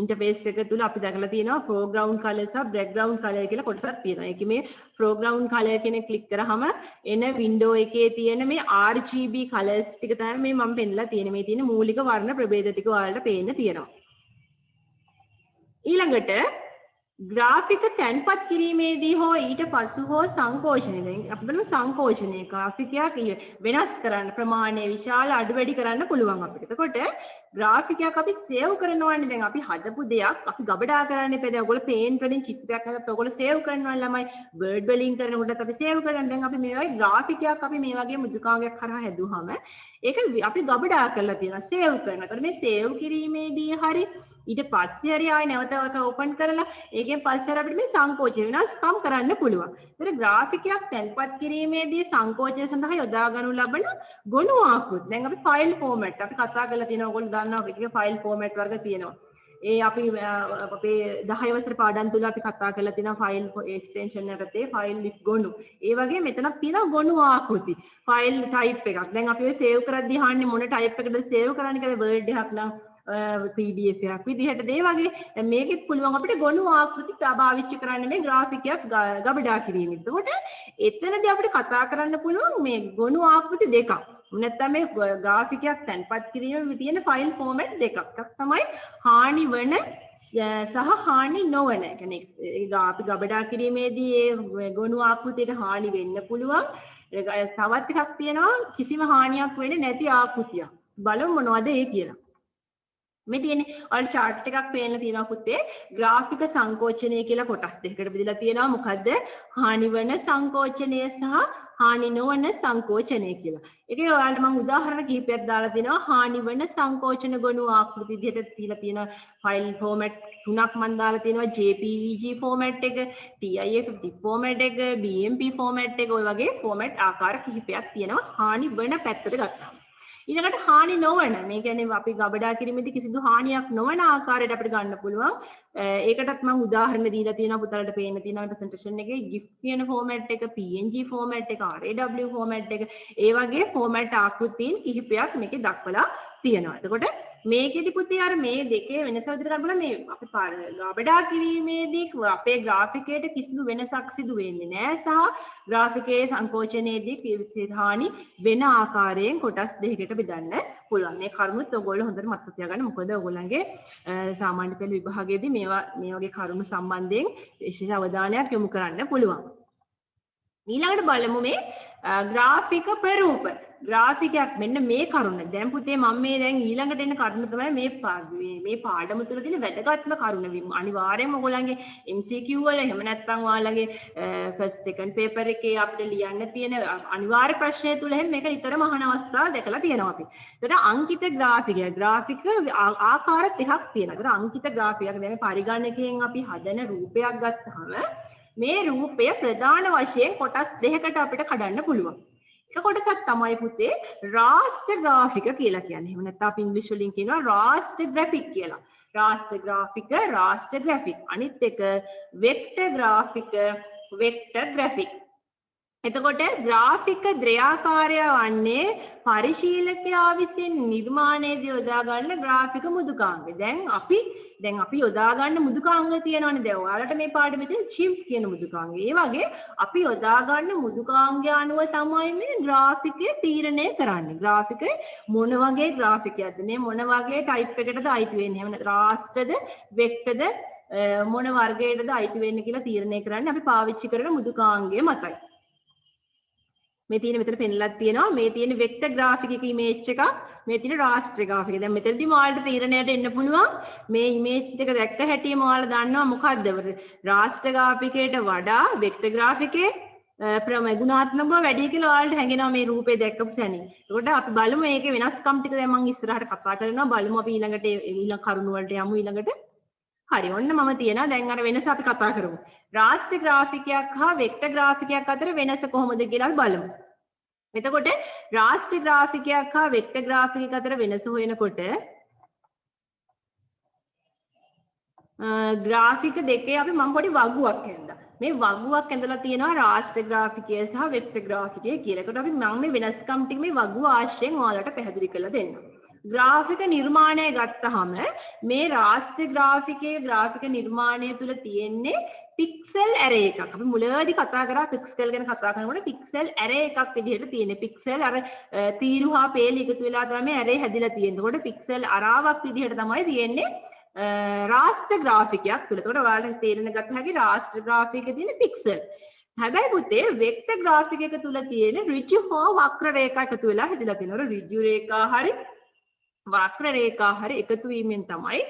ඉන්ටර්ෆේස් එක තුල අපි දැකලා තියෙනවා foreground color සහ background color කියලා කොටසක් තියෙනවා. ඒකේ මේ foreground color කියන ක්ලික් කරාම එන window එකේ තියෙන මේ RGB colors ටික තමයි මේ මම පෙන්නලා තියෙන්නේ. මේ තියෙන මූලික වර්ණ ප්‍රභේද ටික ඔයාලට පේන්න තියෙනවා. ඊළඟට ග්‍රාෆික තැන්පත් කිරීමේදී හෝ ඊට පසු හෝ සංකෝචනය. දැන් අපි බලමු සංකෝචනය. ග්‍රාෆිකයක් වෙනස් කරන්න ප්‍රමාණය විශාල අඩු වැඩි කරන්න පුළුවන් අපිට. එතකොට ග්‍රාෆිකයක් අපි සේව් කරනවානේ. දැන් අපි හදපු දෙයක් අපි ගබඩා කරන්න එපා. දැන් ඔයගොල්ලෝ පේන්ට් වලින් චිත්‍රයක් හදලා ඔයගොල්ලෝ සේව් කරනවා ළමයි. වර්ඩ් වලින් කරනකොටත් අපි සේව් කරනවා. දැන් අපි මේ වගේ ග්‍රාෆිකයක් අපි මේ වගේ මෘදුකාංගයක් කරා හැදුවාම ඒක අපි ගබඩා කරලා තියෙනවා. සේව් කරනවා. එතකොට මේ සේව් කිරීමේදී හරි ඊට පස්සේ හරි ආයෙ නැවත ඕපන් කරලා ඒකෙන් පස්සේ අපිට මේ සංකෝචන වෙනස්කම් කරන්න පුළුවන්. ඒතර ග්‍රාෆිකයක් තැන්පත් කිරීමේදී සංකෝචනය සඳහා යොදා ගනු ලබන ගොනු ආකෘති. දැන් අපි ෆයිල් ෆෝමැට් අපි කතා කරලා තියෙනවා. ඔයගොල්ලෝ දන්නවා එක ෆයිල් ෆෝමැට් වර්ග තියෙනවා. ඒ අපි අපේ 10 වසර පාඩම් තුල අපි කතා කරලා තියෙනවා ෆයිල් එක්ස්ටෙන්ෂන් යටතේ ෆයිල් ලිස්ට් ගොනු. ඒ වගේ මෙතනක් තියෙනවා ගොනු ආකෘති. ෆයිල් ටයිප් එකක්. දැන් අපි ඔය සේව් කරද්දී අහන්නේ මොන ටයිප් එකකටද සේව් කරන්නේ කියලා වර්ඩ් එකක් නම් PDF එකක් විදිහට ඒ වගේ මේකෙත් පුළුවන් අපිට ගොනු ආකෘති පාවිච්චි කරන්න මේ ග්‍රාෆිකයක් ගබඩා කිරීම. එතකොට එතනදී අපිට කතා කරන්න පුළුවන් මේ ගොනු ආකෘති දෙකක්. නැත්නම් මේ ග්‍රාෆිකයක් තැන්පත් කිරීමේ තියෙන ෆයිල් ෆෝමැට් දෙකක්. එකක් තමයි හානි වන සහ හානි නොවන. ඒ කියන්නේ අපි ගබඩා කිරීමේදී ඒ ගොනු ආකෘතියට හානි වෙන්න පුළුවන්. තවත් එකක් තියෙනවා කිසිම හානියක් වෙන්නේ නැති ආකෘතියක්. බලමු මොනවද ඒ කියලා. මේ තියෙන්නේ ඔයාලට chart එකක් පේන්න තියෙනවා පුතේ ග්‍රාෆික සංකෝචනය කියලා කොටස් දෙකකට බෙදලා තියෙනවා මොකද්ද හානි වන සංකෝචනය සහ හානි නොවන සංකෝචනය කියලා. ඒකේ ඔයාලට මම උදාහරණ කිහිපයක් දාලා දෙනවා හානි වන සංකෝචන ගොනු ආකෘති විදිහට තියලා තියෙන ෆයිල් ෆෝමැට් තුනක් මම දාලා තියෙනවා JPEG ෆෝමැට් එක, TIFF ෆෝමැට් එක, BMP ෆෝමැට් එක ඔය වගේ ෆෝමැට් ආකාර කිහිපයක් තියෙනවා හානි වන පැත්තට ගත්තාම. ඊළඟට හානි නොවන මේ කියන්නේ අපි ගබඩා කිරීමේදී කිසිදු හානියක් නොවන ආකාරයට අපිට ගන්න පුළුවන්. ඒකටත් මම උදාහරණ දීලා තියෙනවා පුතාලට පේන්න තියෙනවා මේ ප්‍රසන්ටේෂන් එකේ GIF කියන ෆෝමැට් එක, PNG ෆෝමැට් එක, RAW ෆෝමැට් එක ඒ වගේ ෆෝමැට් ආකෘතීන් කිහිපයක් මේකේ දක්වලා තියෙනවා. එතකොට මේකෙදි පුතේ අර මේ දෙකේ වෙනස විදිහට ගන්න බලන්න මේ අපි ගබඩා කිරීමේදී අපේ ග්‍රාෆිකයට කිසිදු වෙනසක් සිදු වෙන්නේ නැහැ සහ ග්‍රාෆිකයේ සංකෝචනයේදී කිසිදු හානි වෙන ආකාරයෙන් කොටස් දෙකකට බෙදන්න පුළුවන්. මේ කරුණුත් ඔයගොල්ලෝ හොඳට මතක තියාගන්න. මොකද ඔයගොල්ලන්ගේ සාමාන්‍ය පෙළ විභාගයේදී මේ වගේ කරුණු සම්බන්ධයෙන් විශේෂ අවධානයක් යොමු කරන්න පුළුවන්. ඊළඟට බලමු මේ ග්‍රාෆික ප්‍රරූප. ග්‍රාෆිකයක් මෙන්න මේ කරුණ. දැන් පුතේ මම මේ දැන් ඊළඟට එන කරුණ තමයි මේ පාඩම තුළ තියෙන වැදගත්ම කරුණ. අනිවාර්යයෙන්ම ඔයගොල්ලන්ගේ MCQ වල එහෙම නැත්නම් ඔයාලගේ ෆස්ට් සෙකන්ඩ් පේපර් එකේ අපිට ලියන්න තියෙන අනිවාර්ය ප්‍රශ්නය තුළ එහෙම මේක නිතරම අහන අවස්ථා දැකලා තියෙනවා අපි. ඒතර අංකිත ග්‍රාෆිකය. ග්‍රාෆික ආකාර දෙකක් තියෙනවා. ඒතර අංකිත ග්‍රාෆිකයක් දැන් මේ පරිගණකයෙන් අපි හදන රූපයක් ගත්තාම මේ රූපය ප්‍රධාන වශයෙන් කොටස් දෙකකට අපිට කඩන්න පුළුවන්. එක කොටසක් තමයි පුතේ රාස්ටර් ග්‍රාෆික කියලා කියන්නේ. එහෙම නැත්නම් අපි ඉංග්‍රීසි වලින් කියනවා රාස්ටර් ග්‍රැෆික් කියලා. රාස්ටර් ග්‍රාෆික, රාස්ටර් ග්‍රැෆික්. අනිත් එක වෙක්ටර් ග්‍රාෆික, වෙක්ටර් ග්‍රැෆික්. එතකොට ග්‍රාෆික ද්‍රයාකාරය වන්නේ පරිශීලකයා විසින් නිර්මාණයේදී යොදා ගන්න ග්‍රාෆික මුදුකාංග. දැන් අපි යොදා ගන්න මුදුකාංග තියෙනවානේ. දැන් ඔයාලට මේ පාඩමේ තියෙන චිම්ප් කියන මුදුකාංගය. ඒ වගේ අපි යොදා ගන්න මුදුකාංගය අනුව තමයි මේ ග්‍රාෆිකය තීරණය කරන්නේ. ග්‍රාෆිකේ මොන වගේ ග්‍රාෆිකයක්ද මේ මොන වගේ ටයිප් එකකටද අයිති වෙන්නේ? එහෙම නැත්නම් රාස්ටර්ද, වෙක්ටර්ද මොන වර්ගයකටද අයිති වෙන්නේ කියලා තීරණය කරන්නේ අපි පාවිච්චි කරන මුදුකාංගය මතයි. මේ තියෙන මෙතන පෙන්ලක් තියෙනවා. මේ තියෙන වෙක්ටර් ග්‍රාෆික් එක ඉමේජ් එකක්. මේ තියෙන රාස්ටර් ග්‍රාෆික් එක. දැන් මෙතනදී ඔයාලට තීරණයට එන්න පුළුවන්. මේ ඉමේජ් එක දැක්ක හැටිම ඔයාලා දන්නවා මොකද්ද? රාස්ටර් ග්‍රාෆිකයට වඩා වෙක්ටර් ග්‍රාෆිකේ ගුණාත්මකව වැඩි කියලා ඔයාලට හැඟෙනවා මේ රූපේ දැක්කපු සැනින්. ඒකට අපි බලමු මේකේ වෙනස්කම් ටික දැන් මම ඉස්සරහට කතා කරනවා. බලමු අපි ඊළඟ කරුණු වලට යමු ඊළඟට. හරි ඔන්න මම තියනවා දැන් අර වෙනස අපි කතා කරමු. රාස්ටර් ග්‍රාෆිකයක් හා වෙක්ටර් ග්‍රාෆිකයක් අතර වෙනස කොහොමද කියලා අපි බලමු. එතකොට රාස්ටර් ග්‍රාෆිකයක් හා වෙක්ටර් ග්‍රාෆිකයක් අතර වෙනස හොයනකොට ග්‍රාෆික දෙකේ අපි මම පොඩි වගුවක් ඇඳලා. මේ වගුවක් ඇඳලා තියෙනවා රාස්ටර් ග්‍රාෆිකය සහ වෙක්ටර් ග්‍රාෆිකය කියලා. ඒකට අපි මම මේ වෙනස්කම් ටික මේ වගුව ආශ්‍රයෙන් ඔයාලට පැහැදිලි කරලා දෙන්නම්. ග්‍රාෆික නිර්මාණය ගත්තහම මේ රාස්ටර් ග්‍රාෆිකයේ ග්‍රාෆික නිර්මාණය තුල තියෙන්නේ පික්සල් ඇරේ එකක්. අපි මුලදී කතා කරා පික්සල් ගැන කතා කරනකොට පික්සල් ඇරේ එකක් විදිහට තියෙන්නේ. පික්සල් අර තීරු හා පේල එකතු වෙලා තමයි ඇරේ හැදිලා තියෙන්නේ. ඒකට පික්සල් අරාවක් විදිහට තමයි තියෙන්නේ රාෂ්ට්‍ර ග්‍රාෆිකයක් තුල. එතකොට ඔයාලට තේරෙන ගත්ත හැකි රාෂ්ට්‍ර ග්‍රාෆිකයේ තියෙන පික්සල්. හැබැයි පුතේ වෙක්ටර් ග්‍රාෆික් එක තුල තියෙන ඍජු හෝ වක්‍ර රේඛා එකතු වෙලා හැදිලා තියෙනවා. ඍජු රේඛා හරි වක්‍ර රේඛා හරි එකතු වීමෙන් තමයි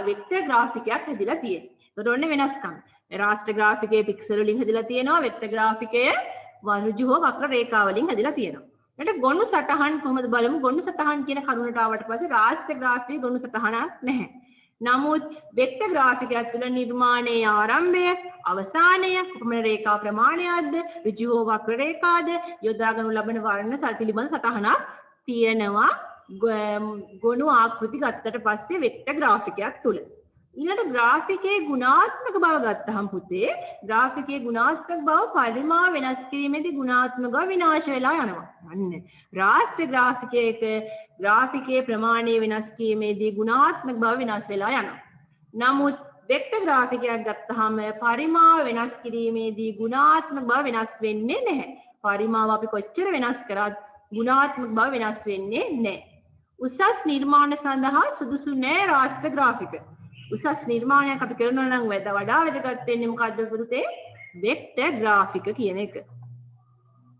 වෙක්ටර් ග්‍රාෆිකයක් හැදිලා තියෙන්නේ. එතකොට ඔන්න වෙනස්කම්. රාෂ්ට්‍ර ග්‍රාෆිකයේ පික්සල් වලින් හැදිලා තියෙනවා. වෙක්ටර් ග්‍රාෆිකයේ ඍජු හෝ වක්‍ර රේඛා වලින් හැදිලා තියෙනවා. ඊට ගොනු සටහන් කොහොමද බලමු. ගොනු සටහන් කියන කරුණට ආවට පස්සේ රාෂ්ට්‍ර ග්‍රාෆිකයේ ගොනු සටහනක් නැහැ. නමුත් වෙක්ටර් ග්‍රාෆිකයක් තුළ නිර්මාණයේ ආරම්භය අවසානය කුපමණ රේඛා ප්‍රමාණයක්ද ඍජු හෝ වක්‍ර රේඛාද යොදාගනු ලබන වර්ණ පිළිබඳ සටහනක් තියෙනවා ගොනු ආකෘති ගත්තට පස්සේ වෙක්ටර් ග්‍රාෆිකයක් තුළ. ඊළඟ ග්‍රාෆිකයේ ගුණාත්මක බව ගත්තහම පුතේ ග්‍රාෆිකයේ ගුණාත්මක බව පරිමා වෙනස් කිරීමේදී ගුණාත්මක බව විනාශ වෙලා යනවා. අන්න රාෂ්ට්‍ර ග්‍රාෆිකයක ග්‍රාෆිකයේ ප්‍රමාණය වෙනස් කිරීමේදී ගුණාත්මක බව විනාශ වෙලා යනවා. නමුත් වෙක්ටර් ග්‍රාෆිකයක් ගත්තහම පරිමා වෙනස් කිරීමේදී ගුණාත්මක බව වෙනස් වෙන්නේ නැහැ. පරිමාව අපි කොච්චර වෙනස් කරත් ගුණාත්මක බව වෙනස් වෙන්නේ නැහැ. උසස් නිර්මාණ සඳහා සුදුසු නැහැ රාෂ්ට්‍ර ග්‍රාෆික. උසස් නිර්මාණයක් අපි කරනවා නම් වඩා වැදගත් වෙන්නේ මොකද්ද පුතේ? වෙක්ටර් ග්‍රාෆික කියන එක.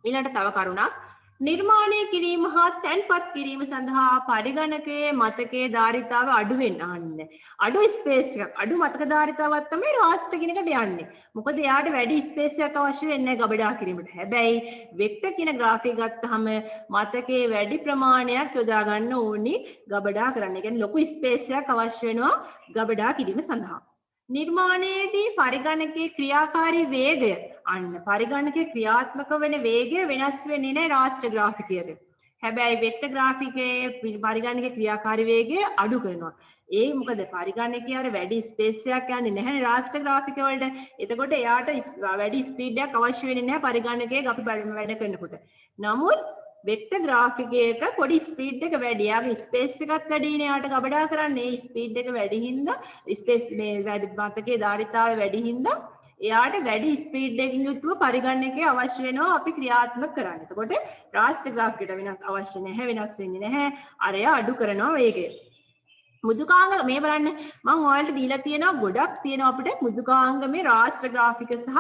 ඊළඟට තව කරුණක් නිර්මාණය කිරීම හා තැන්පත් කිරීම සඳහා පරිගණකයේ මතකයේ ධාරිතාව අඩු වෙන්න අඩු ස්පේස් එකක් අඩු මතක ධාරිතාවක් තමයි රාෂ්ට්‍ර කියන එකට යන්නේ. මොකද එයාට වැඩි ස්පේස් එකක් අවශ්‍ය වෙන්නේ නැහැ ගබඩා කිරීමට. හැබැයි වෙක්ටර් කියන ග්‍රාෆික ගත්තාම මතකයේ වැඩි ප්‍රමාණයක් යොදා ගන්න ඕනි ගබඩා කරන්න. ඒ කියන්නේ ලොකු ස්පේස් එකක් අවශ්‍ය වෙනවා ගබඩා කිරීම සඳහා. නිර්මාණයේදී පරිගණකයේ ක්‍රියාකාරී වේගය පරිගණකයේ ක්‍රියාත්මක වෙන වේගය වෙනස් වෙන්නේ නැහැ රාෂ්ට්‍ර ග්‍රාෆිකයේද. හැබැයි වෙක්ටර් ග්‍රාෆිකයේ පරිගණකයේ ක්‍රියාකාරී වේගය අඩු කරනවා. ඒ මොකද පරිගණකයේ අර වැඩි ස්පේස් එකක් යන්නේ නැහැ රාෂ්ට්‍ර ග්‍රාෆික වලට. එතකොට එයාට වැඩි ස්පීඩ් එකක් අවශ්‍ය වෙන්නේ නැහැ පරිගණකයේ අපි වැඩ කරනකොට. නමුත් වෙක්ටර් ග්‍රාෆිකයක පොඩි ස්පීඩ් එක වැඩි. යාගේ ස්පේස් එකක් වැඩිනේ යාට ගබඩා කරන්න. ඒ ස්පීඩ් එක වැඩි හින්දා ස්පේස් මේ වැඩි මතකයේ ධාරිතාවය වැඩි හින්දා එයාට වැඩි ස්පීඩ් එකකින් යුතුව පරිගණකයේ අවශ්‍ය වෙනවා අපි ක්‍රියාත්මක කරන්න. එතකොට රාෂ්ට්‍ර ග්‍රාෆිකයට වෙනස් අවශ්‍ය නැහැ වෙනස් වෙන්නේ නැහැ. අරය අඩු කරනවා වේගය. මුදුකාංග මේ බලන්න මම ඔයාලට දීලා තියෙනවා ගොඩක් තියෙනවා අපිට මුදුකාංග මේ රාෂ්ට්‍ර ග්‍රාෆික සහ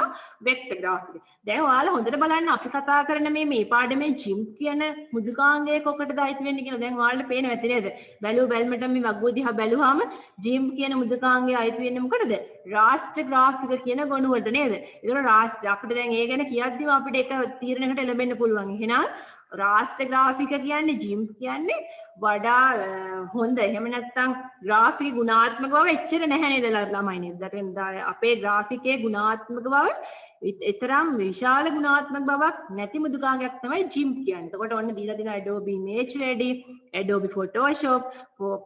වෙක්ටර් ග්‍රාෆික. දැන් ඔයාලා හොඳට බලන්න අපි කතා කරන මේ පාඩමේ ජිම් කියන මුදුකාංගයේ කොකටද අයිති වෙන්නේ කියලා දැන් ඔයාලට පේනවා ඇති නේද? බැලුව බැලමට මේ වගුව දිහා බැලුවාම ජිම් කියන මුදුකාංගයේ අයිති වෙන්නේ මොකටද? රාෂ්ට්‍ර ග්‍රාෆික කියන ගොනුවට නේද? ඒතකොට රාෂ්ට්‍ර අපිට දැන් ඒ ගැන කියද්දිම අපිට එක තීරණයකට එළඹෙන්න පුළුවන්. එහෙනම් රාෂ්ට්‍ර ග්‍රාෆික කියන්නේ ජිම් කියන්නේ වඩා හොඳ. එහෙම නැත්නම් ග්‍රාෆික ගුණාත්මක බව එච්චර නැහැ නේද ළමයි නේද? දැන් අපේ ග්‍රාෆිකයේ ගුණාත්මක බව ඊතරම් විශාල ගුණාත්මක බවක් නැති මුදුකාංගයක් තමයි ජිම් කියන්නේ. එතකොට ඔන්න දීලා දෙන Adobe Image Ready, Adobe Photoshop,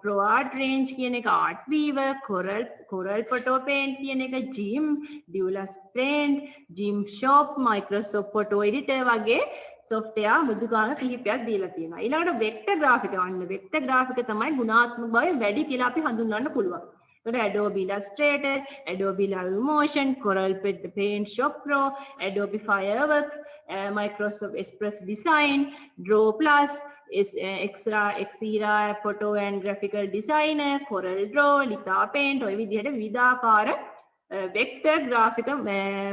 ProArt Range කියන එක, Artweaver, Corel Photo Paint කියන එක, Jim, Dueless Paint, Jim Shop, Microsoft Photo Editor වගේ software මුදුකාංග කිහිපයක් දීලා තියෙනවා. ඊළඟට වෙක්ටර් ග්‍රාෆික වන්න වෙක්ටර් ග්‍රාෆික තමයි ගුණාත්මක බව වැඩි කියලා අපි හඳුන්වන්න පුළුවන්. ඒකට Adobe Illustrator, Adobe Livemotion, Corel Paint Shop Pro, Adobe Fireworks, Microsoft Express Design, Draw Plus, Xera Photo and Graphical Designer, Corel Draw, Lita Paint ඔය විදිහට විවිධාකාර වෙක්ටර් ග්‍රාෆික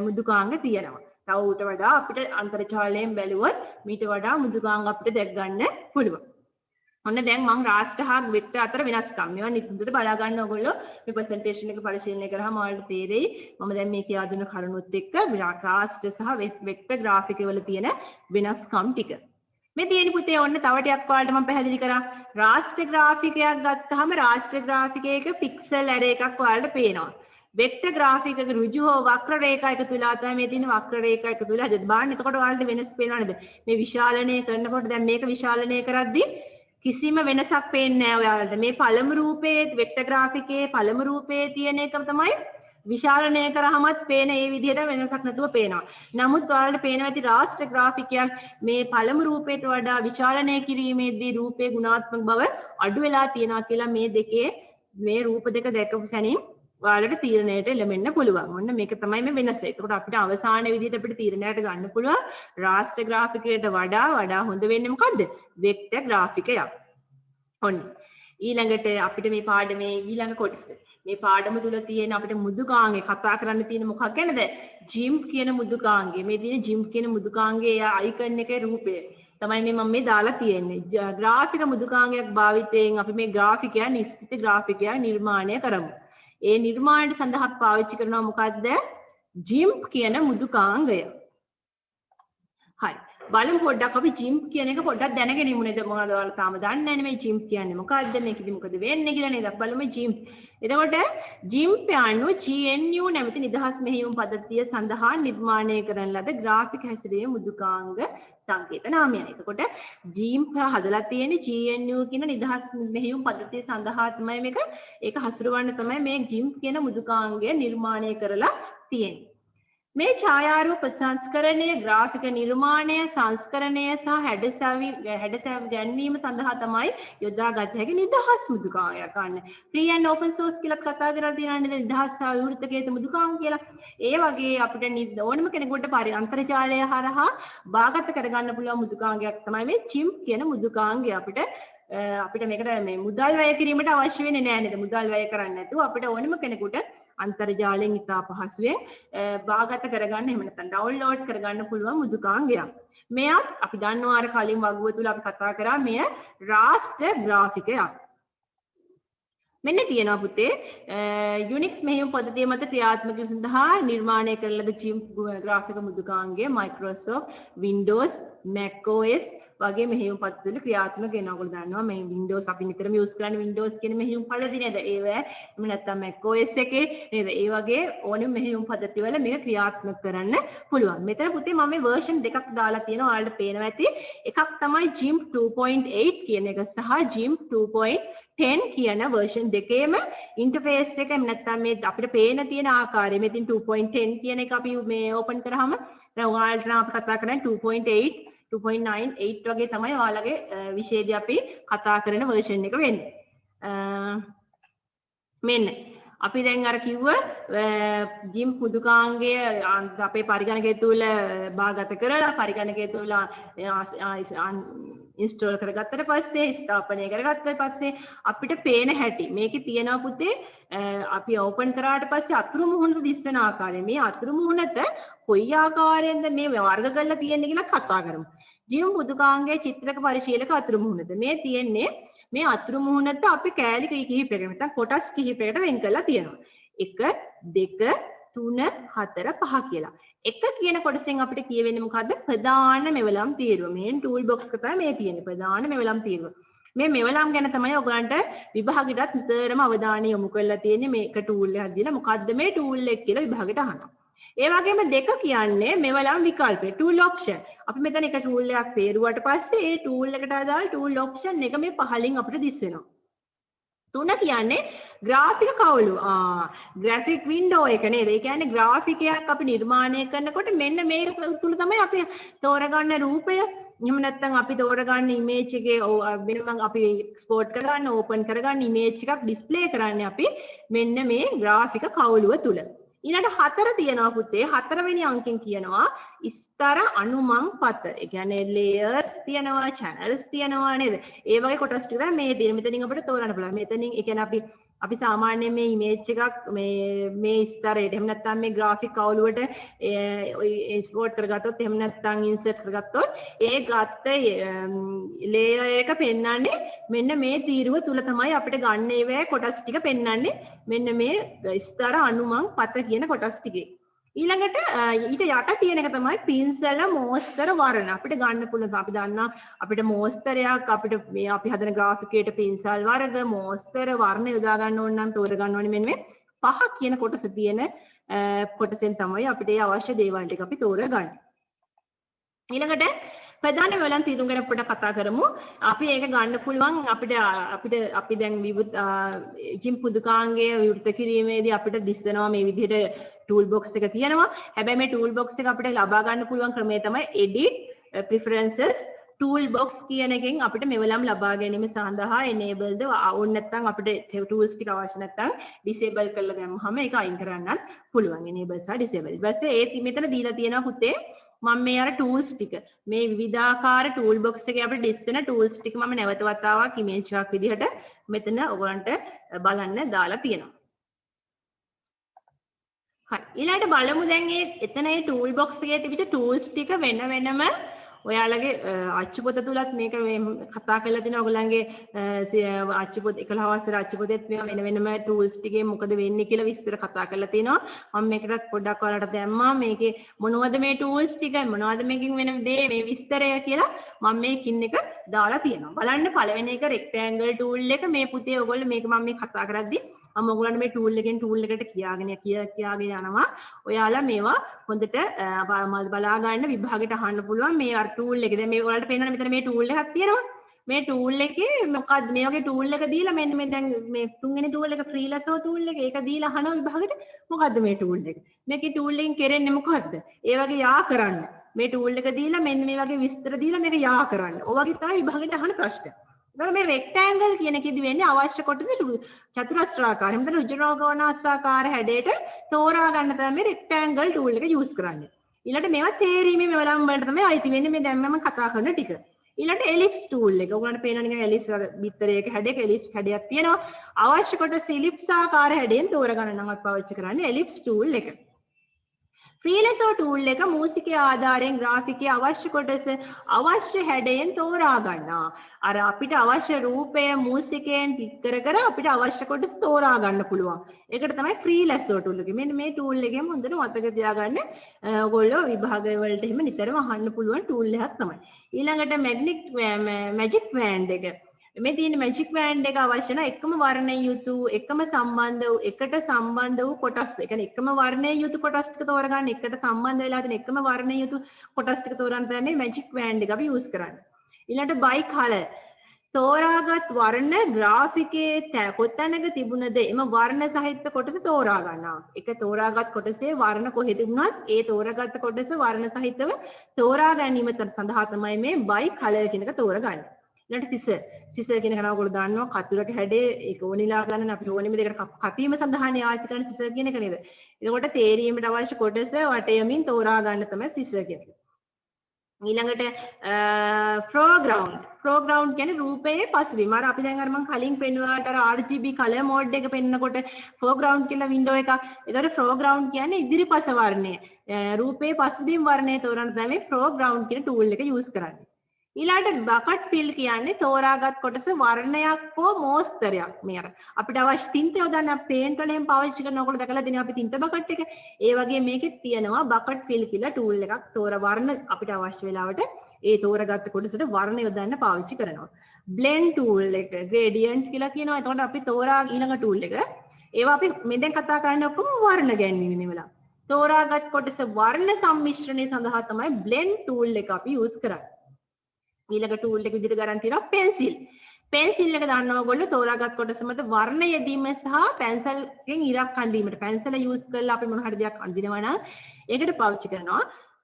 මුදුකාංග තියෙනවා. තව ඌට වඩා අපිට අන්තර්ජාලයෙන් බැලුවොත් මීට වඩා මුදුකාංග අපිට දැක් ගන්න පුළුවන්. ඔන්න දැන් මම රාෂ්ට්‍ර හා වෙක්ටර් අතර වෙනස්කම් මේවා නිතරම බලා ගන්න ඕගොල්ලෝ මේ ප්‍රසන්ටේෂන් එක පරිශීලනය කරාම ඔයාලට තේරෙයි මම දැන් මේ කියා දුන්න කරුණුත් එක්ක රාෂ්ට්‍ර සහ වෙක්ටර් ග්‍රාෆික වල තියෙන වෙනස්කම් ටික. මේ තියෙන පුතේ ඔන්න තව ටිකක් ඔයාලට මම පැහැදිලි කරා. රාෂ්ට්‍ර ග්‍රාෆිකයක් ගත්තාම රාෂ්ට්‍ර ග්‍රාෆිකයක පික්සල් ඇරේ එකක් ඔයාලට පේනවා. වෙක්ටර් ග්‍රාෆිකක ඍජු හෝ වක්‍ර රේඛා එකතු වෙලා තමයි මේ තියෙන වක්‍ර රේඛා එකතු වෙලා හදලා බලන්න. එතකොට ඔයාලට වෙනස් පේනව නේද? මේ විශාලනය කරනකොට දැන් මේක විශාලනය කරද්දී කිසිම වෙනසක් පේන්නේ නැහැ ඔයාලට. මේ පළමු රූපයේ වෙක්ටර් ග්‍රාෆිකයේ පළමු රූපයේ තියෙන එක තමයි විශාලනය කරාමත් පේන ඒ විදිහට වෙනසක් නැතුව පේනවා. නමුත් ඔයාලට පේනවා ඇති රාෂ්ට්‍ර ග්‍රාෆිකයක් මේ පළමු රූපයට වඩා විශාලනය කිරීමේදී රූපේ ගුණාත්මක බව අඩු වෙලා තියෙනවා කියලා මේ දෙකේ මේ රූප දෙක දැකපු සැනින් ඔයාලට තීරණයට එළඹෙන්න පුළුවන්. ඔන්න මේක තමයි මේ වෙනස. ඒකට අපිට අවසාන විදිහට අපිට තීරණයට ගන්න පුළුවන් රාෂ්ට්‍ර ග්‍රාෆිකයට වඩා හොඳ වෙන්නේ මොකද්ද? වෙක්ටර් ග්‍රාෆිකයක්. ඔන්න. ඊළඟට අපිට මේ පාඩමේ ඊළඟ කොටස මේ පාඩම තුල තියෙන අපිට මෘදුකාංගය කතා කරන්න තියෙන මොකක් ගැනද? ජිම් කියන මෘදුකාංගය. මේ තියෙන ජිම් කියන මෘදුකාංගයේ අයිකන් එකේ රූපය තමයි මම මේ දාලා තියෙන්නේ. ග්‍රාෆික මෘදුකාංගයක් භාවිතයෙන් අපි මේ ග්‍රාෆිකය නිශ්චිත ග්‍රාෆිකයක් නිර්මාණය කරමු. ඒ නිර්මාණයට සඳහා පාවිච්චි කරනවා මොකද්ද? ජිම් කියන මෘදුකාංගය. හරි. බලමු පොඩ්ඩක් අපි ජිම් කියන එක පොඩ්ඩක් දැනගෙන ඉමු නේද? මොනවද ඔයාලා තාම දන්නේ නැහැ මේ ජිම් කියන්නේ මොකද්ද? මේකෙදි මොකද වෙන්නේ කියලා නේද? බලමු ජිම්. එතකොට ජිම් යනු GNU නැමැති නිදහස් මෙහෙයුම් පද්ධතිය සඳහා නිර්මාණය කරන ලද ග්‍රාෆික හැසිරීම මෘදුකාංග සංකේත නාමයයි. එතකොට ජිම් හදලා තියෙන්නේ GNU කියන නිදහස් මෙහෙයුම් පද්ධතිය සඳහා තමයි මේක. ඒක හසුරවන්න තමයි මේ ජිම් කියන මෘදුකාංගය නිර්මාණය කරලා තියෙන්නේ. මේ ඡායාරූප ප්‍රසංස්කරණය, ග්‍රාෆික නිර්මාණය, සංස්කරණය සහ හැඩසැවි ගැන්වීම සඳහා තමයි යොදාගත හැකි නිදහස් මෘදුකාංගයක් ගන්න. free and open source කියලා කතා කරලා තියෙනවා නේද? නිදහස් සහ විවෘතකේත මෘදුකාංග කියලා. ඒ වගේ අපිට ඕනම කෙනෙකුට අන්තර්ජාලය හරහා බාගත කරගන්න පුළුවන් මෘදුකාංගයක් තමයි මේ ජිම් කියන මෘදුකාංගය. අපිට මේකට මේ මුදල් වැය කිරීමට අවශ්‍ය වෙන්නේ නැහැ නේද? මුදල් වැය කරන්නේ නැතුව අපිට ඕනම කෙනෙකුට අන්තර්ජාලයෙන් ඉතා පහසුවෙන් බාගත කරගන්න එහෙම නැත්නම් ඩවුන්ලෝඩ් කරගන්න පුළුවන් මෘදුකාංගයක්. මෙයත් අපි දන්නවා අර කලින් වගුව තුල අපි කතා කරා මෙය රාස්ටර් ග්‍රාෆිකයක්. මෙන්න තියෙනවා පුතේ යුනික්ස් මෙහෙයුම් පද්ධතිය මත ක්‍රියාත්මක වීම සඳහා නිර්මාණය කරන ලද gym ග්‍රාෆික මෘදුකාංගය Microsoft Windows Mac OS වගේ මෙහෙයුම් පද්ධති වල ක්‍රියාත්මක වෙනවා. ඔයගොල්ලෝ දන්නවා මේ Windows අපි නිතරම යූස් කරන්නේ Windows කියන මෙහෙයුම් පද්ධතිය නේද? ඒවැ එහෙම නැත්නම් Mac OS එකේ නේද? ඒ වගේ ඕනෙම මෙහෙයුම් පද්ධති වල මේක ක්‍රියාත්මක කරන්න පුළුවන්. මෙතන පුතේ මම මේ version දෙකක් දාලා තියෙනවා. ඔයාලට පේනවා ඇති. එකක් තමයි GIMP 2.8 කියන එක සහ GIMP 2.10 කියන version දෙකේම interface එක එහෙම නැත්නම් මේ අපිට පේන තියෙන ආකාරය මෙතින් 2.10 කියන එක අපි මේ open කරාම දැන් ඔයාලට නම් අපි කතා කරන්නේ 2.8 2.98 වගේ තමයි ඔයාලගේ විෂයේදී අපි කතා කරන version එක වෙන්නේ. මෙන්න අපි දැන් අර කිව්ව GIMP මෘදුකාංගය අපේ පරිගණකය තුල බාගත කරලා පරිගණකය තුල ඉන්ස්ටෝල් කරගත්තට පස්සේ ස්ථාපනය කරගත්තාට පස්සේ අපිට පේන හැටි මේකේ තියෙනවා පුතේ අපි ඕපන් කරාට පස්සේ අතුරු මුහුණට දිස්සන ආකාරය මේ අතුරු මුහුණට කොයි ආකාරයෙන්ද මේ වර්ග කරලා තියෙන්නේ කියලා කතා කරමු. GIMP මෘදුකාංගයේ චිත්‍රක පරිශීලක අතුරු මුහුණට මේ තියෙන්නේ මේ අතුරු මුහුණට අපි කෑලි කිහිපයකට නැත්නම් කොටස් කිහිපයකට වෙන් කරලා තියෙනවා. 1 2 3 4 5 කියලා. 1 කියන කොටසෙන් අපිට කියවෙන්නේ මොකද්ද? ප්‍රධාන මෙවලම් තීරුව. මේන් ටූල් බොක්ස් එක තමයි මේ තියෙන්නේ. ප්‍රධාන මෙවලම් තීරුව. මේ මෙවලම් ගැන තමයි ඔයගලන්ට විභාගෙටත් නිතරම අවධානය යොමු කරලා තියෙන්නේ. මේක ටූල් එකක් දීලා මොකද්ද මේ ටූල් එක කියලා විභාගෙට අහනවා. ඒ වගේම 2 කියන්නේ මෙවලම් විකල්පය ටූල් ඔප්ෂන්. අපි මෙතන එක ටූල් එකක් තේරුවාට පස්සේ ඒ ටූල් එකට අදාළ ටූල් ඔප්ෂන් එක මේ පහලින් අපිට දිස් වෙනවා. 3 කියන්නේ ග්‍රාෆික කවුළු. ග්‍රැෆික් වින්ඩෝ එක නේද? ඒ කියන්නේ ග්‍රාෆිකයක් අපි නිර්මාණය කරනකොට මෙන්න මේක තුල තමයි අපි තෝරගන්න රූපය. එහෙම නැත්නම් අපි තෝරගන්න ඉමේජ් එකේ වෙනම අපි එක්ස්පෝර්ට් කරගන්න, ඕපන් කරගන්න ඉමේජ් එකක් ඩිස්ප්ලේ කරන්නේ අපි මෙන්න මේ ග්‍රාෆික කවුළුව තුල. ඊළඟ 4 තියෙනවා පුතේ. 4 වෙනි අංකෙන් කියනවා ස්තර අනුමං පත. ඒ කියන්නේ layers තියෙනවා, channels තියෙනවා නේද? ඒ වගේ කොටස් ටික තමයි මේ තියෙන. මෙතනින් අපිට තෝරන්න පුළුවන්. මෙතනින් ඒ කියන්නේ අපි සාමාන්‍යයෙන් මේ ඉමේජ් එකක් මේ ස්තරයට එහෙම නැත්නම් මේ ග්‍රාෆික් කවුළුවට එක්ස්පෝර්ට් කරගත්තොත් එහෙම නැත්නම් ඉන්සර්ට් කරගත්තොත් ඒ ගත්ත ලේයර් එක පෙන්වන්නේ මෙන්න මේ තීරුව තුල තමයි අපිට ගන්න ඒවැ කොටස් ටික පෙන්වන්නේ මෙන්න මේ ස්තර අනුමං පත කියන කොටස් ටිකේ. ඊළඟට ඊට යට තියෙන එක තමයි පින්සල මෝස්තර වර්ණ. අපිට ගන්න පුළුවන් අපි දන්නා අපිට මෝස්තරයක් අපිට මේ අපි හදන ග්‍රාෆිකයට පින්සල් වර්ග මෝස්තර වර්ණ යොදා ගන්න ඕන නම් තෝර ගන්න ඕනේ මෙන්න මේ 5 කියන කොටස තියෙන කොටසෙන් තමයි අපිට ඒ අවශ්‍ය දේවල් ටික අපි තෝරගන්නේ. ඊළඟට ප්‍රධාන වෙලන් තීරුම් ගැන පොඩ්ඩක් කතා කරමු. අපි ඒක ගන්න පුළුවන් අපි දැන් GIMP මෘදුකාංගය විවෘත කිරීමේදී අපිට දිස්සනවා මේ විදිහට ටූල් බොක්ස් එක තියෙනවා. හැබැයි මේ ටූල් බොක්ස් එක අපිට ලබා ගන්න පුළුවන් ක්‍රමය තමයි edit preferences tool box කියන එකෙන් අපිට මෙවලම් ලබා ගැනීම සඳහා enabled ඕන නැත්නම් අපිට tools ටික අවශ්‍ය නැත්නම් disable කරලා ගමු හැම ඒක අයින් කරන්නත් පුළුවන් enable සහ disable. ඊපස්සේ ඒ මෙතන දීලා තියෙනවා පුතේ මම මේ අර ටූල්ස් ටික මේ විවිධාකාර ටූල් බොක්ස් එකේ අපිට දිස්සෙන ටූල්ස් ටික මම නැවත වතාවක් ඉමේජ් එකක් විදිහට මෙතන ඔයගලන්ට බලන්න දාලා තියෙනවා. හරි. ඊළඟට බලමු දැන් මේ එතන මේ ටූල් බොක්ස් එකේ තිබිච්ච ටූල්ස් ටික වෙන වෙනම ඔයාලගේ අච්චුපොත තුලත් මේක මේ කතා කරලා තියෙනවා ඔයගලන්ගේ අච්චුපොත 11 වසර අච්චුපොතෙත් මේවා වෙන වෙනම ටූල්ස් ටිකේ මොකද වෙන්නේ කියලා විස්තර කතා කරලා තියෙනවා. මම මේකටත් පොඩ්ඩක් ඔයාලට දැම්මා මේකේ මොනවද මේ ටූල්ස් ටික මොනවද මේකෙන් වෙන දේ මේ විස්තරය කියලා මම මේකින් එක දාලා තියෙනවා. බලන්න පළවෙනි එක රෙක්ටැන්ගල් ටූල් එක මේ පුතේ ඔයගොල්ලෝ මේක මම මේ කතා කරද්දි මම ඔයගොල්ලන්ට මේ ටූල් එකෙන් ටූල් එකට කියාගෙන යනවා. ඔයාලා මේවා හොඳට බලා ගන්න විභාගෙට අහන්න පුළුවන් මේ අර ටූල් එක. දැන් මේ ඔයාලට පේනවනේ මෙතන මේ ටූල් එකක් තියෙනවා. මේ ටූල් එකේ මොකක්ද මේ වගේ ටූල් එක දීලා මෙන්න මේ දැන් මේ තුන්වෙනි ටූල් එක ෆ්‍රීලැන්සර් ටූල් එක ඒක දීලා අහනවා විභාගෙට මොකද්ද මේ ටූල් එක. මේකේ ටූල් එකෙන් කරන්නේ මොකද්ද? ඒ වගේ යා කරන්න. මේ ටූල් එක දීලා මෙන්න මේ වගේ විස්තර දීලා මේක යා කරන්න. ඔය වගේ තමයි විභාගෙට අහන ප්‍රශ්න. එතකොට මේ රෙක්ටැන්ගල් කියන එකෙදි වෙන්නේ අවශ්‍ය කොටස චතුරස්‍රාකාරය. මෙතන ඍජුකෝණාස්ත්‍රාකාර හැඩයට තෝරා ගන්න තමයි මේ රෙක්ටැන්ගල් ටූල් එක යූස් කරන්නේ. ඊළඟට මේවා තේරීමේ මෙවලම් වලට තමයි අයිති වෙන්නේ මේ දැන් මම කතා කරන ටික. ඊළඟට එලිප්ස් ටූල් එක. ඔයගොල්ලන්ට පේනවා නිකන් එලිප්ස් වල බිත්තරයක හැඩයක එලිප්ස් හැඩයක් තියෙනවා. අවශ්‍ය කොටස එලිප්ස් ආකාර හැඩයෙන් තෝරගන්න නම් අපි පාවිච්චි කරන්නේ එලිප්ස් ටූල් එක. ෆ්‍රීලැන්සර් ටූල් එක මූසිකයේ ආධාරයෙන් ග්‍රාෆිකයේ අවශ්‍ය කොටස අවශ්‍ය හැඩයෙන් තෝරා ගන්නවා. අර අපිට අවශ්‍ය රූපය මූසිකයෙන් ක්ලික් කර කර අපිට අවශ්‍ය කොටස තෝරා ගන්න පුළුවන්. ඒකට තමයි ෆ්‍රීලැන්සර් ටූල් එක. මෙන්න මේ ටූල් එකෙන් හොඳට මතක තියාගන්න. ඔයගොල්ලෝ විභාග වලට එහෙම නිතරම අහන්න පුළුවන් ටූල් එකක් තමයි. ඊළඟට මැජික් වෑන්ඩ් එක. මේ තියෙන මැජික් වෑන්ඩ් එක අවශ්‍ය නැ එකම වර්ණය යුතු එකම සම්බන්ධ වූ එකට සම්බන්ධ වූ කොටස්. ඒ කියන්නේ එකම වර්ණය යුතු කොටස් ටික තෝරගන්න එකට සම්බන්ධ වෙලා තියෙන එකම වර්ණය යුතු කොටස් ටික තෝරන්න තමයි මැජික් වෑන්ඩ් එක අපි යූස් කරන්නේ. ඊළඟට බයි කලර්. තෝරාගත් වර්ණ ග්‍රාෆිකයේ කොතැනක තිබුණද එම වර්ණ සහිත කොටස තෝරා ගන්නවා. එක තෝරාගත් කොටසේ වර්ණ කොහෙද තිබුණත් ඒ තෝරාගත් කොටස වර්ණ සහිතව තෝරා ගැනීම සඳහා තමයි මේ බයි කලර් කියන එක තෝරගන්නේ. ඊළඟට සිසර් කියන කෙනා ඔයගොල්ලෝ දන්නවා කතුරක හැඩේ ඒක ඕනිලා ගන්න අපිට ඕනෙම දෙයකට කපීම සඳහානේ ආයත කරන සිසර් කියන එක නේද. එතකොට තේරීමට අවශ්‍ය කොටස වටයමින් තෝරා ගන්න තමයි සිසර් කියන්නේ. ඊළඟට ෆෝග්‍රවුන්ඩ් කියන්නේ රූපයේ පසුබිම. අර අපි දැන් අර මම කලින් පෙන්වුවාට අර RGB කලර් මෝඩ් එක පෙන්නකොට ෆෝග්‍රවුන්ඩ් කියලා වින්ඩෝ එකක්. ඒතකොට ෆෝග්‍රවුන්ඩ් කියන්නේ ඉදිරිපස වර්ණය. රූපයේ පසුබිම් වර්ණය තෝරන්න තමයි ෆෝග්‍රවුන්ඩ් කියන ටූල් එක යූස් කරන්නේ. ඊළඟට බකට් ෆිල් කියන්නේ තෝරාගත් කොටස වර්ණයක් හෝ මෝස්තරයක්. මේ අර අපිට අවශ්‍ය තින්ත යොදන්න පේන්ට් වලින් පාවිච්චි කරන ඔයගොල්ලෝ දැකලා තියෙනවා අපි තින්ත බකට් එක. ඒ වගේ මේකෙත් තියෙනවා බකට් ෆිල් කියලා ටූල් එකක්. තෝර වර්ණ අපිට අවශ්‍ය වෙලාවට ඒ තෝරාගත් කොටසට වර්ණ යොදන්න පාවිච්චි කරනවා. බ්ලෙන්ඩ් ටූල් එක ග්‍රේඩියන්ට් කියලා කියනවා. එතකොට අපි තෝරා ඊළඟ ටූල් එක. ඒවා අපි මේ දැන් කතා කරන්නේ ඔක්කොම වර්ණ ගැන්වීම වෙලා. තෝරාගත් කොටස වර්ණ සම්මිශ්‍රණය සඳහා තමයි බ්ලෙන්ඩ් ටූල් එක අපි යූස් කරන්නේ. ඊළඟ ටූල් එක විදිහට ගන්න තියෙනවා පෙන්සිල්. පෙන්සිල් එක දන්නවා ඔයගොල්ලෝ තෝරාගත් කොටස මත වර්ණ යෙදීම සහ පැන්සල්ගෙන් ඉරක් අඳීමට පැන්සල යූස් කරලා අපි මොන හරි දෙයක් අඳිනවා නම් ඒකට පාවිච්චි කරනවා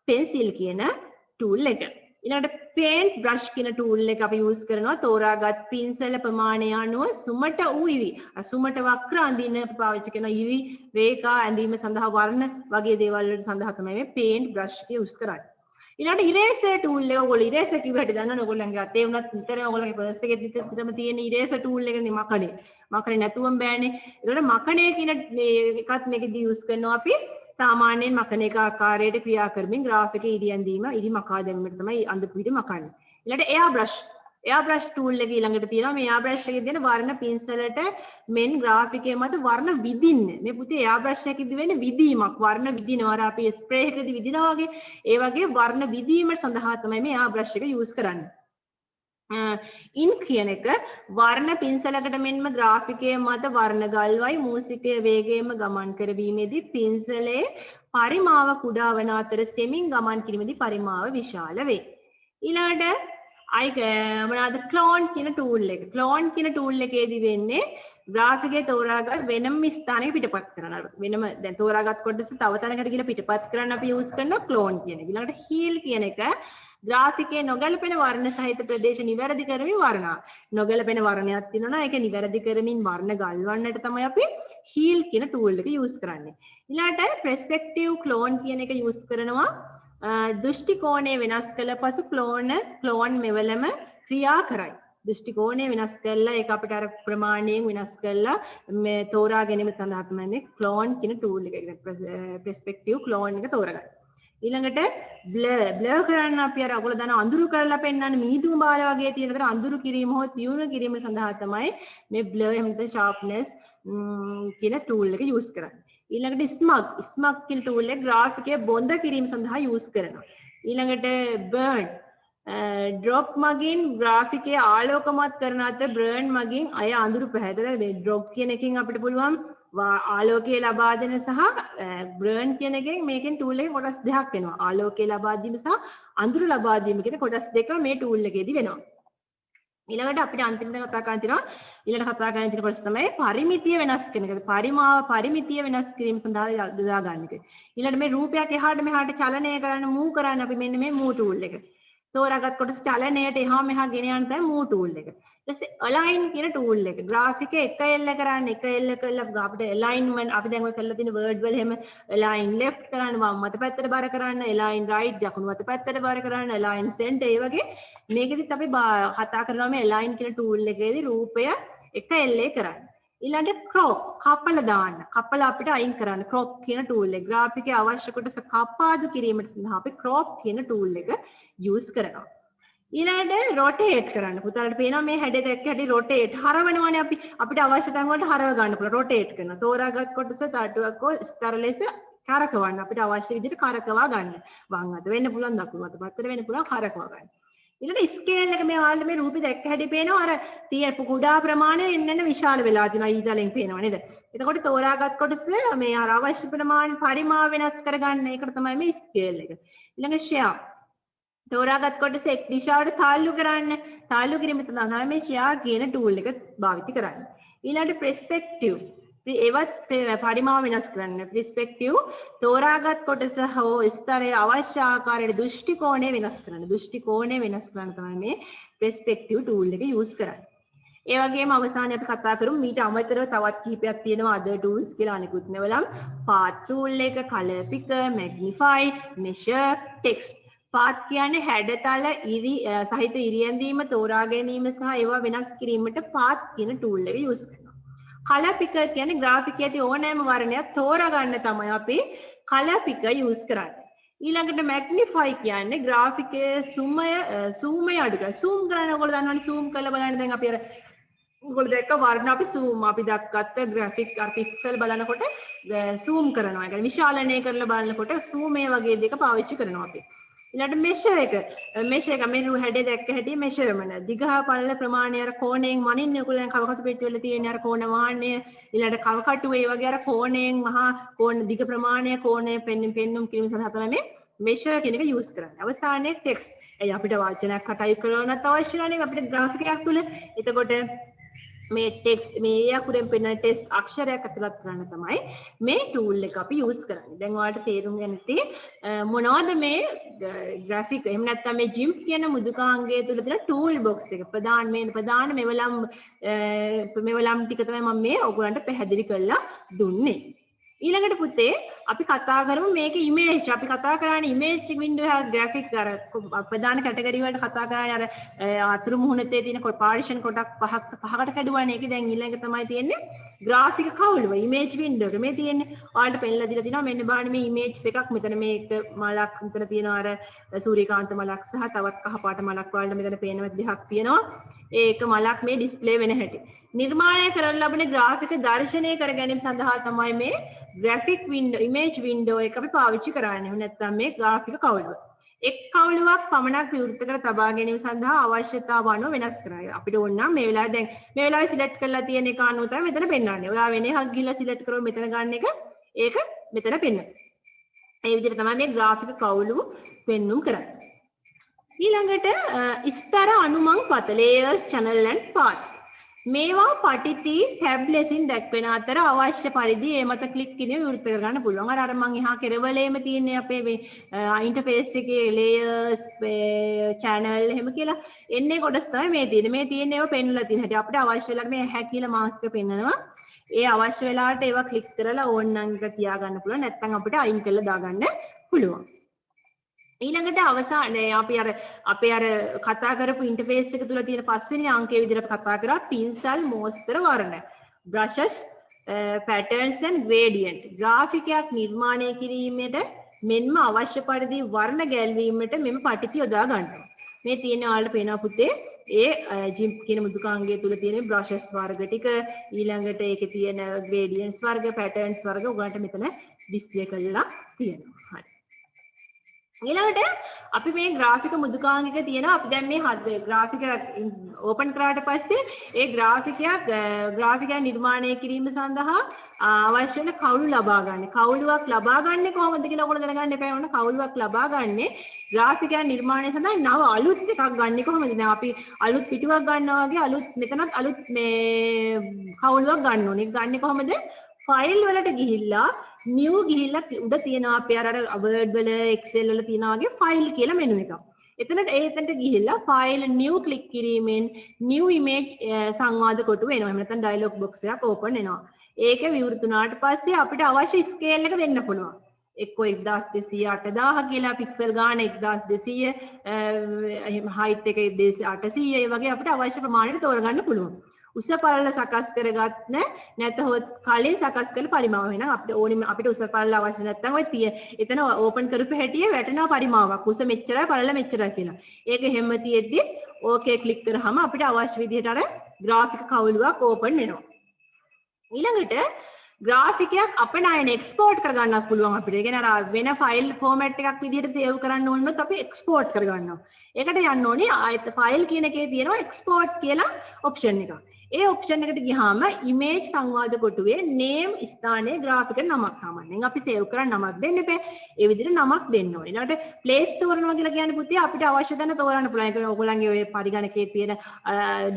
පෙන්සිල් කියන ටූල් එක. ඊළඟට පේන්ට් බ්‍රෂ් කියන ටූල් එක අපි යූස් කරනවා තෝරාගත් පින්සල ප්‍රමාණය අනුව සුමට වූ ඉරි සුමට වක්‍ර අඳින්න පාවිච්චි කරන ඉරි රේඛා ඇඳීම සඳහා වර්ණ වගේ දේවල් වලට සඳහා තමයි මේ පේන්ට් බ්‍රෂ් එක යූස් කරන්නේ. ඊළඟට ඉරේසර් ටූල් එක ඔයගොල්ලෝ ඉරේසර් කිව්වට දන්නවනේ ඔයගොල්ලන්ගේ අතේ වුණත් නිතරම ඔයගොල්ලන්ගේ පර්ස් එකේ විතරම තියෙන ඉරේසර් ටූල් එකනේ මකනේ. මකනේ නැතුවම බෑනේ. ඒකට මකනේ කියන එකත් මේකෙදි යූස් කරනවා අපි සාමාන්‍යයෙන් මකන එක ආකාරයට ක්‍රියා කරමින් ග්‍රාෆිකේ ඉරි ඇඳීම ඉරි මකා දැමීමට තමයි අඳපු විදිහ මකන්නේ. ඊළඟට එයා බ්‍රෂ් ටූල් එක ඊළඟට තියෙනවා. මේ එයා බ්‍රෂ් එකේ තියෙන වර්ණ පින්සලට මෙන් ග්‍රාෆිකයේ මත වර්ණ විදින්න. මේ පුතේ එයා බ්‍රෂ් එකේදී වෙන්නේ විදීමක්. වර්ණ විදිනවා. අර අපි ස්ප්‍රේ එකකදී විදිනවා වගේ ඒ වගේ වර්ණ විදීම සඳහා තමයි මේ එයා බ්‍රෂ් එක යූස් කරන්නේ. ඉන්ක් කියන එක වර්ණ පින්සලකට මෙන්ම ග්‍රාෆිකයේ මත වර්ණ ගල්වයි මූසිකයේ වේගයෙන්ම ගමන් කරවීමේදී පින්සලේ පරිමාව කුඩා වන අතර සෙමින් ගමන් කිරීමේදී පරිමාව විශාල වේ. ඊළඟට මොනවාද ක්ලෝන් කියන ටූල් එක. ක්ලෝන් කියන ටූල් එකේදී වෙන්නේ ග්‍රාෆිකයේ තෝරාගත් වෙනම ස්ථානයක පිටපත් කරන. වෙනම දැන් තෝරාගත් කොටස තව තැනකට ගිහලා පිටපත් කරන්න අපි යූස් කරනවා ක්ලෝන් කියන එක. ඊළඟට හීල් කියන එක ග්‍රාෆිකයේ නොගැලපෙන වර්ණ සහිත ප්‍රදේශ නිවැරදි කරමින් වර්ණා. නොගැලපෙන වර්ණයක් තියෙනවා ඒක නිවැරදි කරමින් වර්ණ ගල්වන්නට තමයි අපි හීල් කියන ටූල් එක යූස් කරන්නේ. ඊළඟට පර්ස්පෙක්ටිව් ක්ලෝන් කියන එක යූස් කරනවා දෘෂ්ටි කෝණය වෙනස් කළ පසු ක්ලෝන් මෙවලම ක්‍රියා කරයි. දෘෂ්ටි කෝණය වෙනස් කළා ඒක අපිට අර ප්‍රමාණයෙන් වෙනස් කළා මේ තෝරා ගැනීම සඳහා තමයි මේ ක්ලෝන් කියන ටූල් එක ප්‍රස්පෙක්ටිව් ක්ලෝන් එක තෝරගන්න. ඊළඟට බ්ලර් කරන්න අපි අර ඔයගොල්ලෝ දන්න අඳුරු කරලා පෙන්නන්න මීදුම බාල වගේ තියෙන දර අඳුරු කිරීම හෝ තියුණු කිරීම සඳහා තමයි මේ බ්ලර් එහෙම නැත්නම් sharpness කියන ටූල් එක යූස් කරන්නේ. ඊළඟට ස්මග් කියන ටූල් එක graph එකේ බොඳ කිරීම සඳහා යූස් කරනවා. ඊළඟට බර්න් ඩ්‍රොප් මගින් graph එකේ ආලෝකමත් කරන අතර බර්න් මගින් අය අඳුරු පැහැදලා මේ ඩ්‍රොප් කියන එකෙන් අපිට පුළුවන් ආලෝකය ලබා දෙන සහ බර්න් කියන එකෙන් මේකෙන් ටූල් එකේ කොටස් දෙකක් වෙනවා. ආලෝකය ලබා දීම සහ අඳුරු ලබා දීම කියන කොටස් දෙක මේ ටූල් එකේදී වෙනවා. ඊළඟට අපිට අන්තිමට කතා කරන්න තියෙනවා ඊළඟ කතා කරන්න තියෙන කොටස තමයි පරිමිතිය වෙනස් කරන එක. පරිමිතිය වෙනස් කිරීම සඳහා යොදා ගන්න එක. ඊළඟට මේ රූපයක් එහාට මෙහාට චලනය කරන්න මූව් කරන්න අපි මෙන්න මේ මූව් ටූල් එක. තෝරාගත් කොටස චලනයට එහා මෙහා ගෙන යන තමයි මූව් ටූල් එක. ඊට පස්සේ align කියන ටූල් එක. graph එක එක එල්ල කරන්න එක එල්ල කරලා අපිට alignment අපි දැන් ඔය කරලා තියෙන word වල එහෙම align left කරන්න වම් මත පැත්තට බර කරන්න align right දකුණු මත පැත්තට බර කරන්න align center ඒ වගේ මේකෙදිත් අපි කතා කරනවා මේ align කියන ටූල් එකේදී රූපය එක එල්ලේ කරන්න. ඊළඟට crop කපලා දාන්න. කපලා අපිට අයින් කරන්න crop කියන ටූල් එක. graph එකේ අවශ්‍ය කොටස කපාදු කිරීමට සඳහා අපි crop කියන ටූල් එක use කරනවා. ඊළඟට rotate කරන්න. පුතාලට පේනවා මේ හැඩය දැක්ක හැටි rotate හරවනවානේ අපි. අපිට අවශ්‍ය තැන් වලට හරව ගන්න පුළුවන් rotate කරනවා. තෝරාගත් කොටස තටුවක් හෝ ස්තර ලෙස කරකවන්න. අපිට අවශ්‍ය විදිහට කරකවා ගන්න. වම් අත වෙන්න පුළුවන් දකුණු අත පැත්තට වෙන්න පුළුවන් කරකවා ගන්න. ඊළඟට ස්කේල් එක මේ ඔයාලට මේ රූපේ දැක්ක හැටි පේනවා අර තියෙන කුඩා ප්‍රමාණය එන්න විශාල වෙලා තියෙනවා ඊතලෙන් පේනවා නේද? එතකොට තෝරාගත් කොටස මේ අර අවශ්‍ය ප්‍රමාණ පරිමාව වෙනස් කරගන්න ඒකට තමයි මේ ස්කේල් එක. ඊළඟ ෂෙයා තෝරාගත් කොටස එක් දිශාවට තාල්ලු කරන්න. තාල්ලු කිරීම තමයි මේ ෂෙයා කියන ටූල් එක භාවිත කරන්නේ. ඊළඟට ප්‍රස්පෙක්ටිව් ඒවත් පරිමාව වෙනස් කරන්න. ප්‍රස්පෙක්ටිව් තෝරාගත් කොටස හෝ ස්තරයේ අවශ්‍ය ආකාරයට දෘෂ්ටි කෝණය වෙනස් කරන්න. දෘෂ්ටි කෝණය වෙනස් කරන්න තමයි මේ ප්‍රස්පෙක්ටිව් ටූල් එක යූස් කරන්නේ. ඒ වගේම අවසානයේ අපි කතා කරමු මීට අමතරව තවත් කිහිපයක් තියෙනවා other tools කියලා අනිකුත් මේවලම් path tool එක, color picker, magnify, measure, text. path කියන්නේ හැඩතල සහිත ඉරියැඳීම තෝරා ගැනීම සහ ඒවා වෙනස් කිරීමට path කියන tool එක යූස් කරනවා. color picker කියන්නේ graph එකේ ඇති ඕනෑම වර්ණයක් තෝරා ගන්න තමයි අපි color picker යූස් කරන්නේ. ඊළඟට magnify කියන්නේ graph එකේ zoom අඩු කරලා zoom කරන ඔයගොල්ලෝ දන්නවනේ zoom කරලා බලන්න දැන් අපි අර ඔයගොල්ලෝ දැක්ක වර්ණ අපි zoom අපි දැක්කත් graphic අර pixel බලනකොට zoom කරනවා. ඒ කියන්නේ විශාලනය කරලා බලනකොට zoom මේ වගේ දෙක පාවිච්චි කරනවා අපි. ඊළඟට measure එක මේ හැඩේ දැක්ක හැටි measurement දිග හා පළල ප්‍රමාණය අර කෝණයෙන් මනින්නේ ඔයගොල්ලෝ දැන් කවකටු පෙට්ටිය වල තියෙන අර කෝණ වාහනය ඊළඟට කවකටු ඒ වගේ අර කෝණයෙන් මහා කෝණ දිග ප්‍රමාණය කෝණය පෙන්නුම් කිරීම සඳහා තමයි මේ measure කියන එක use කරන්නේ. අවසානයේ text. ඒ අපිට වාචනයක් type කරනවත් අවශ්‍ය නැහැ අපිට graphic එකක් තුල. එතකොට මේ text මේ අකුරෙන් පෙන්නන text අක්ෂරයක් ඇතුළත් කරන්න තමයි මේ tool එක අපි use කරන්නේ. දැන් ඔයාලට තේරුම් ගන්න තියෙන්නේ මොනවද මේ graphic එහෙම නැත්නම් මේ GIMP කියන මුදුකාංගය තුළ තියෙන tool box එක. ප්‍රධාන මෙවලම් ටික තමයි මම මේ ඔයගොල්ලන්ට පැහැදිලි කරලා දුන්නේ. ඊළඟට පුතේ අපි කතා කරමු මේකේ image. අපි කතා කරන්නේ image window එක graphic අර ප්‍රධාන කැටගරි වලට කතා කරන්නේ අර අතුරු මුහුණතේ තියෙන partition කොටක් පහකට කැඩුවානේ. ඒකේ දැන් ඊළඟ තමයි තියෙන්නේ graphic කවුළුව image window එක. මේ තියෙන්නේ ඔයාලට පෙන්නලා දීලා තිනවා මෙන්න බලන්න මේ image දෙකක් මෙතන මේක මලක් මෙතන තියෙනවා අර සූර්යකාන්ත මලක් සහ තවත් කහ පාට මලක් වලට මෙතන පේන දෙකක් තියෙනවා. ඒක මලක් මේ ඩිස්ප්ලේ වෙන හැටි. නිර්මාණය කරන ලබන ග්‍රාෆික දර්ශනය කර ගැනීම සඳහා තමයි මේ graphic window image window එක අපි පාවිච්චි කරන්නේ. නැත්නම් මේ ග්‍රාෆික කවුළුව. එක් කවුළුවක් පමණක් විවෘත කර තබා ගැනීම සඳහා අවශ්‍යතාව අනුව වෙනස් කරනවා. අපිට ඕන නම් මේ වෙලාවේ සිලෙක්ට් කරලා තියෙන එක අනුව තමයි මෙතන පෙන්වන්නේ. ඔයා වෙන එකක් ගිහලා සිලෙක්ට් කරොත් මෙතන ගන්න එක ඒක මෙතන පෙන්වනවා. ඒ විදිහට තමයි මේ ග්‍රාෆික කවුළුව පෙන්눔 කරන්නේ. ඊළඟට ස්තර අනුමං පත layers channel and path මේවා පටිති ටැබ් ලෙසින් දැක්වෙන අතර අවශ්‍ය පරිදි ඒ මත ක්ලික් කිරීම විවෘත කරගන්න පුළුවන්. අර මං එහා කෙරවලේම තියෙන්නේ අපේ මේ ඉන්ටර්ෆේස් එකේ layers channel එහෙම කියලා එන්නේ කොටස් තමයි මේ තියෙන්නේ. මේ තියෙන්නේ ඒවා පෙන්වලා තියෙන හැටි. අපිට අවශ්‍ය වෙලාවට මේ හැ කියලා මාක් එක පෙන්නනවා. ඒ අවශ්‍ය වෙලාවට ඒවා ක්ලික් කරලා ඕන් නම් එක තියාගන්න පුළුවන්. නැත්නම් අපිට අයින් කරලා දාගන්න පුළුවන්. ඊළඟට අවසානයේ අපි අර කතා කරපු ඉන්ටර්ෆේස් එක තුල තියෙන පස්වෙනි අංකයේ විදිහට කතා කරා පින්සල් මෝස්තර වර්ණ brushes patterns and gradient ග්‍රාෆිකයක් නිර්මාණය කිරීමට මෙන්ම අවශ්‍ය පරිදි වර්ණ ගැල්වීමට මෙම පටික යොදා ගන්නවා. මේ තියෙන ඔයාලට පේනවා පුතේ ඒ GIMP කියන මෘදුකාංගය තුල තියෙන brushes වර්ග ටික ඊළඟට ඒකේ තියෙන gradients වර්ග patterns වර්ග උගලන්ට මෙතන ඩිස්ප්ලේ කරලා තියෙනවා. හරි. ඊළඟට අපි මේ ග්‍රාෆික මෘදුකාංගික තියෙනවා අපි දැන් මේ ග්‍රාෆික ඕපන් කරාට පස්සේ ඒ ග්‍රාෆිකයක් නිර්මාණය කිරීම සඳහා අවශ්‍ය වෙන කවුළු ලබා ගන්න. කවුළුවක් ලබා ගන්න කොහොමද කියලා ඔයගොල්ලෝ දැනගන්න එපා. ඕන කවුළුවක් ලබා ගන්න ග්‍රාෆිකයක් නිර්මාණය සඳහා නව අලුත් එකක් ගන්න කොහොමද? දැන් අපි අලුත් පිටුවක් ගන්නවා වගේ මෙතනත් අලුත් මේ කවුළුවක් ගන්න ඕනේ. ගන්න කොහොමද? ෆයිල් වලට ගිහිල්ලා new ගිහිල්ලා උඩ තියෙනවා අපේ අර Word වල Excel වල තියෙනවා වගේ ෆයිල් කියලා මෙනු එකක්. එතනට ගිහිල්ලා ෆයිල් new ක්ලික් කිරීමෙන් new image සංවාද කොටුව එනවා. එහෙම නැත්නම් dialog box එකක් open වෙනවා. ඒක විවෘත වුණාට පස්සේ අපිට අවශ්‍ය ස්කේල් එක දෙන්න පුළුවන්. එක්කෝ 1200 8000 කියලා පික්සල් ගාන 1200 height එක 800 ඒ වගේ අපිට අවශ්‍ය ප්‍රමාණයට තෝරගන්න පුළුවන්. උස පළල සකස් කරගන්න නැතහොත් කලින් සකස් කළ පරිමාව වෙනවා. අපිට උස පළල අවශ්‍ය නැත්නම් ඔය එතන ඕපන් කරපු හැටියේ වැටෙනවා පරිමාවක්. උස මෙච්චරයි පළල මෙච්චරයි කියලා. ඒක හැම තියෙද්දි ඕකේ ක්ලික් කරාම අපිට අවශ්‍ය විදිහට අර ග්‍රාෆික කවුළුවක් ඕපන් වෙනවා. ඊළඟට ග්‍රාෆිකයක් අපනයන එක්ස්පෝර්ට් කරගන්නත් පුළුවන් අපිට. ඒ කියන්නේ අර වෙන ෆයිල් ෆෝමැට් එකක් විදිහට සේව් කරන්න ඕන නම් අපි එක්ස්පෝර්ට් කරගන්නවා. ඒකට යන්න ඕනේ ආයත ෆයිල් කියන එකේ තියෙනවා එක්ස්පෝර්ට් කියලා ඔප්ෂන් එකක්. ඒ ඔප්ෂන් එකට ගියාම ඉමේජ් සංවාද කොටුවේ name ස්ථානයේ ග්‍රාෆික නමක් සාමාන්‍යයෙන් අපි සේව් කරන් නමක් දෙන්න එපා. ඒ විදිහට නමක් දෙන්න ඕනේ. ඊළඟට place තෝරනවා කියලා කියන්නේ පුතේ අපිට අවශ්‍ය තැන තෝරන්න පුළුවන්. ඒක ඔයගොල්ලන්ගේ ඔය පරිගණකයේ තියෙන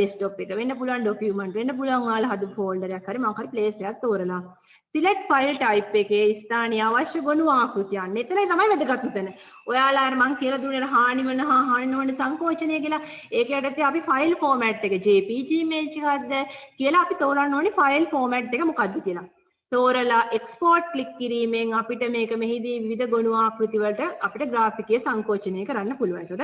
desktop එක වෙන්න පුළුවන්, document වෙන්න පුළුවන්, ඔයාලා හදපු folder එකක් හරි මොකක් හරි place එකක් තෝරලා. select file type එකේ ස්ථානීය අවශ්‍ය ගොනු ආකෘතියන්. එතනයි තමයි වැදගත් උතන. ඔයාලා අර මං කියලා දුන්නේ හානි වෙන හානි නොවන සංකෝචනය කියලා. ඒක යටතේ අපි ෆයිල් ෆෝමැට් එක JPG image එකක්ද කියලා අපි තෝරන්න ඕනේ ෆයිල් ෆෝමැට් එක මොකක්ද කියලා. තෝරලා එක්ස්පෝර්ට් ක්ලික් කිරීමෙන් අපිට මේක මෙහිදී විවිධ ගොනු ආකෘති වලට අපිට ග්‍රාෆිකය සංකෝචනය කරන්න පුළුවන්. ඒකට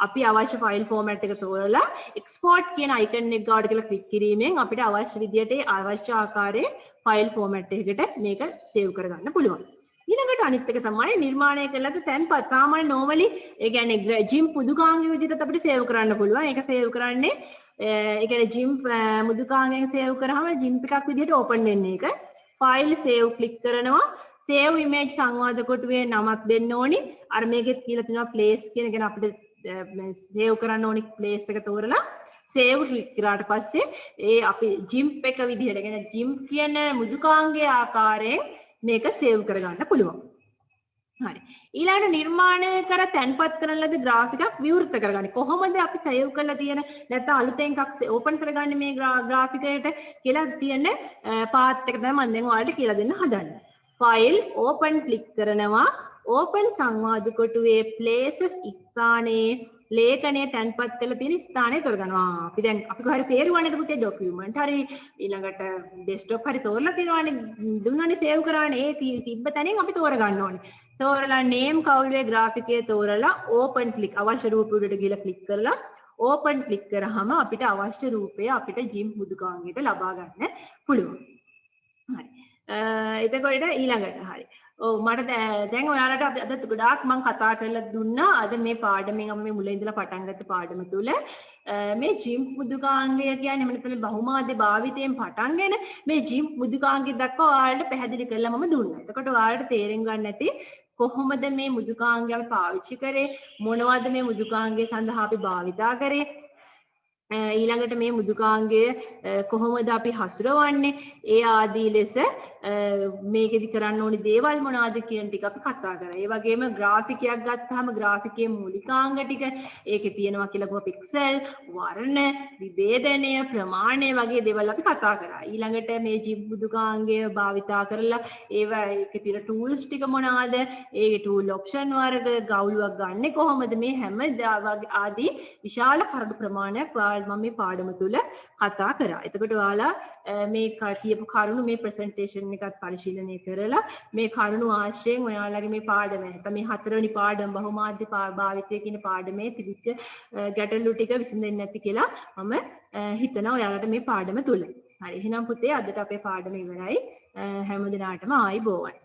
අපි අවශ්‍ය ෆයිල් ෆෝමැට් එක තෝරලා එක්ස්පෝර්ට් කියන අයිකන් එක ගාවට කියලා ක්ලික් කිරීමෙන් අපිට අවශ්‍ය විදිහට අවශ්‍ය ආකාරයේ ෆයිල් ෆෝමැට් එකකට මේක සේව් කරගන්න පුළුවන්. ඊළඟට අනිත් එක තමයි නිර්මාණය කළාද තැන්පත්. සාමාන්‍ය normally ඒ කියන්නේ GIMP පුදුකාංග විදිහට අපිට සේව් කරන්න පුළුවන්. ඒක සේව් කරන්නේ ඒ කියන්නේ GIMP මුදුකාංගයෙන් සේව් කරාම GIMP එකක් විදිහට ඕපන් වෙන්නේ ඒක. ෆයිල් සේව් ක්ලික් කරනවා. සේව් ඉමේජ් සංවාද කොටුවේ නමක් දෙන්න ඕනි. අර මේකෙත් කියලා තියෙනවා place කියන එක අපිට සේව් කරන්න ඕනි place එක තෝරලා සේව් ක්ලික් කරාට පස්සේ ඒ අපි GIMP එක විදිහට කියන්නේ GIMP කියන මුදුකාංගයේ ආකාරයෙන් මේක සේව් කරගන්න පුළුවන්. හරි. ඊළඟට නිර්මාණය කර තැන්පත් කරන ලද ග්‍රාෆිකයක් විවෘත කරගන්නේ. කොහොමද අපි සේව් කරලා තියෙන නැත්නම් අලුතෙන් එකක් ඕපන් කරගන්නේ මේ ග්‍රාෆිකයට කියලා තියෙන පාත් එක තමයි මම දැන් ඔයාලට කියලා දෙන්න හදන්නේ. ෆයිල් ඕපන් ක්ලික් කරනවා. ඕපන් සංවාද කොටුවේ places ස්ථානයේ ලේඛනයේ තැන්පත් කරලා තියෙන ස්ථානය තෝරගන්නවා. අපි දැන් අපි කොහරි තේරුවානේ පුතේ document හරි ඊළඟට desktop හරි තෝරලා තියෙනවානේ දුන්නානේ සේව් කරානේ ඒ තිබ්බ තැනින් අපි තෝරගන්න ඕනේ. තෝරලා name කවුළුවේ ග්‍රාෆිකයේ තෝරලා open click අවශ්‍ය රූප උඩට ගිහලා click කරලා open click කරාම අපිට අවශ්‍ය රූපය අපිට GIMP මුදුකාංගයට ලබා ගන්න පුළුවන්. හරි. එතකොට ඊළඟට හරි. ඔව් මට දැන් ඔයාලට අද ගොඩාක් මම කතා කරලා දුන්නා. අද මේ පාඩමෙන් අපි මේ මුලින් ඉඳලා පටන් ගත්ත පාඩම තුල මේ GIMP මුදුකාංගය කියන්නේ මෙන්න මේ බහුමාධ්‍ය භාවිතයෙන් පටන්ගෙන මේ GIMP මුදුකාංගය දක්වා ඔයාලට පැහැදිලි කරලා මම දුන්නා. එතකොට ඔයාලට තේරුම් ගන්න ඇති කොහොමද මේ මුදුකාංගය අපි පාවිච්චි කරේ, මොනවද මේ මුදුකාංගය සඳහා අපි භාවිතා කරේ, ඊළඟට මේ මුදුකාංගය කොහොමද අපි හසුරවන්නේ, ඒ ආදී ලෙස මේකෙදි කරන්න ඕනි දේවල් මොනවද කියන ටික අපි කතා කරා. ඒ වගේම ග්‍රාෆිකයක් ගත්තාම ග්‍රාෆිකයේ මූලිකාංග ටික ඒකේ තියෙනවා කියලා ගෝ පික්සල්, වර්ණ, විභේදනය, ප්‍රමාණය වගේ දේවල් අපි කතා කරා. ඊළඟට මේ GIMP මුදුකාංගය භාවිතා කරලා ඒවා ඒකේ තියෙන tools ටික මොනවද, ඒ tool option වර්ග, ගවුලුවක් ගන්නෙ කොහොමද, මේ හැම ආදී විශාල කරුණු ප්‍රමාණයක් මම මේ පාඩම තුල කතා කරා. එතකොට ඔයාලා මේ කියපු කරුණු මේ ප්‍රසන්ටේෂන් lesson එකත් පරිශීලනය කරලා මේ කරුණු ආශ්‍රයෙන් ඔයාලගේ මේ පාඩම නැත්නම් මේ 4 වෙනි පාඩම බහුමාධ්‍ය භාවිතය කියන පාඩමේ තිබිච්ච ගැටලු ටික විසඳෙන්නේ නැති කියලා මම හිතනවා ඔයාලට මේ පාඩම තුල. හරි එහෙනම් පුතේ අදට අපේ පාඩම ඉවරයි. හැම දිනාටම ආයිබෝවන්.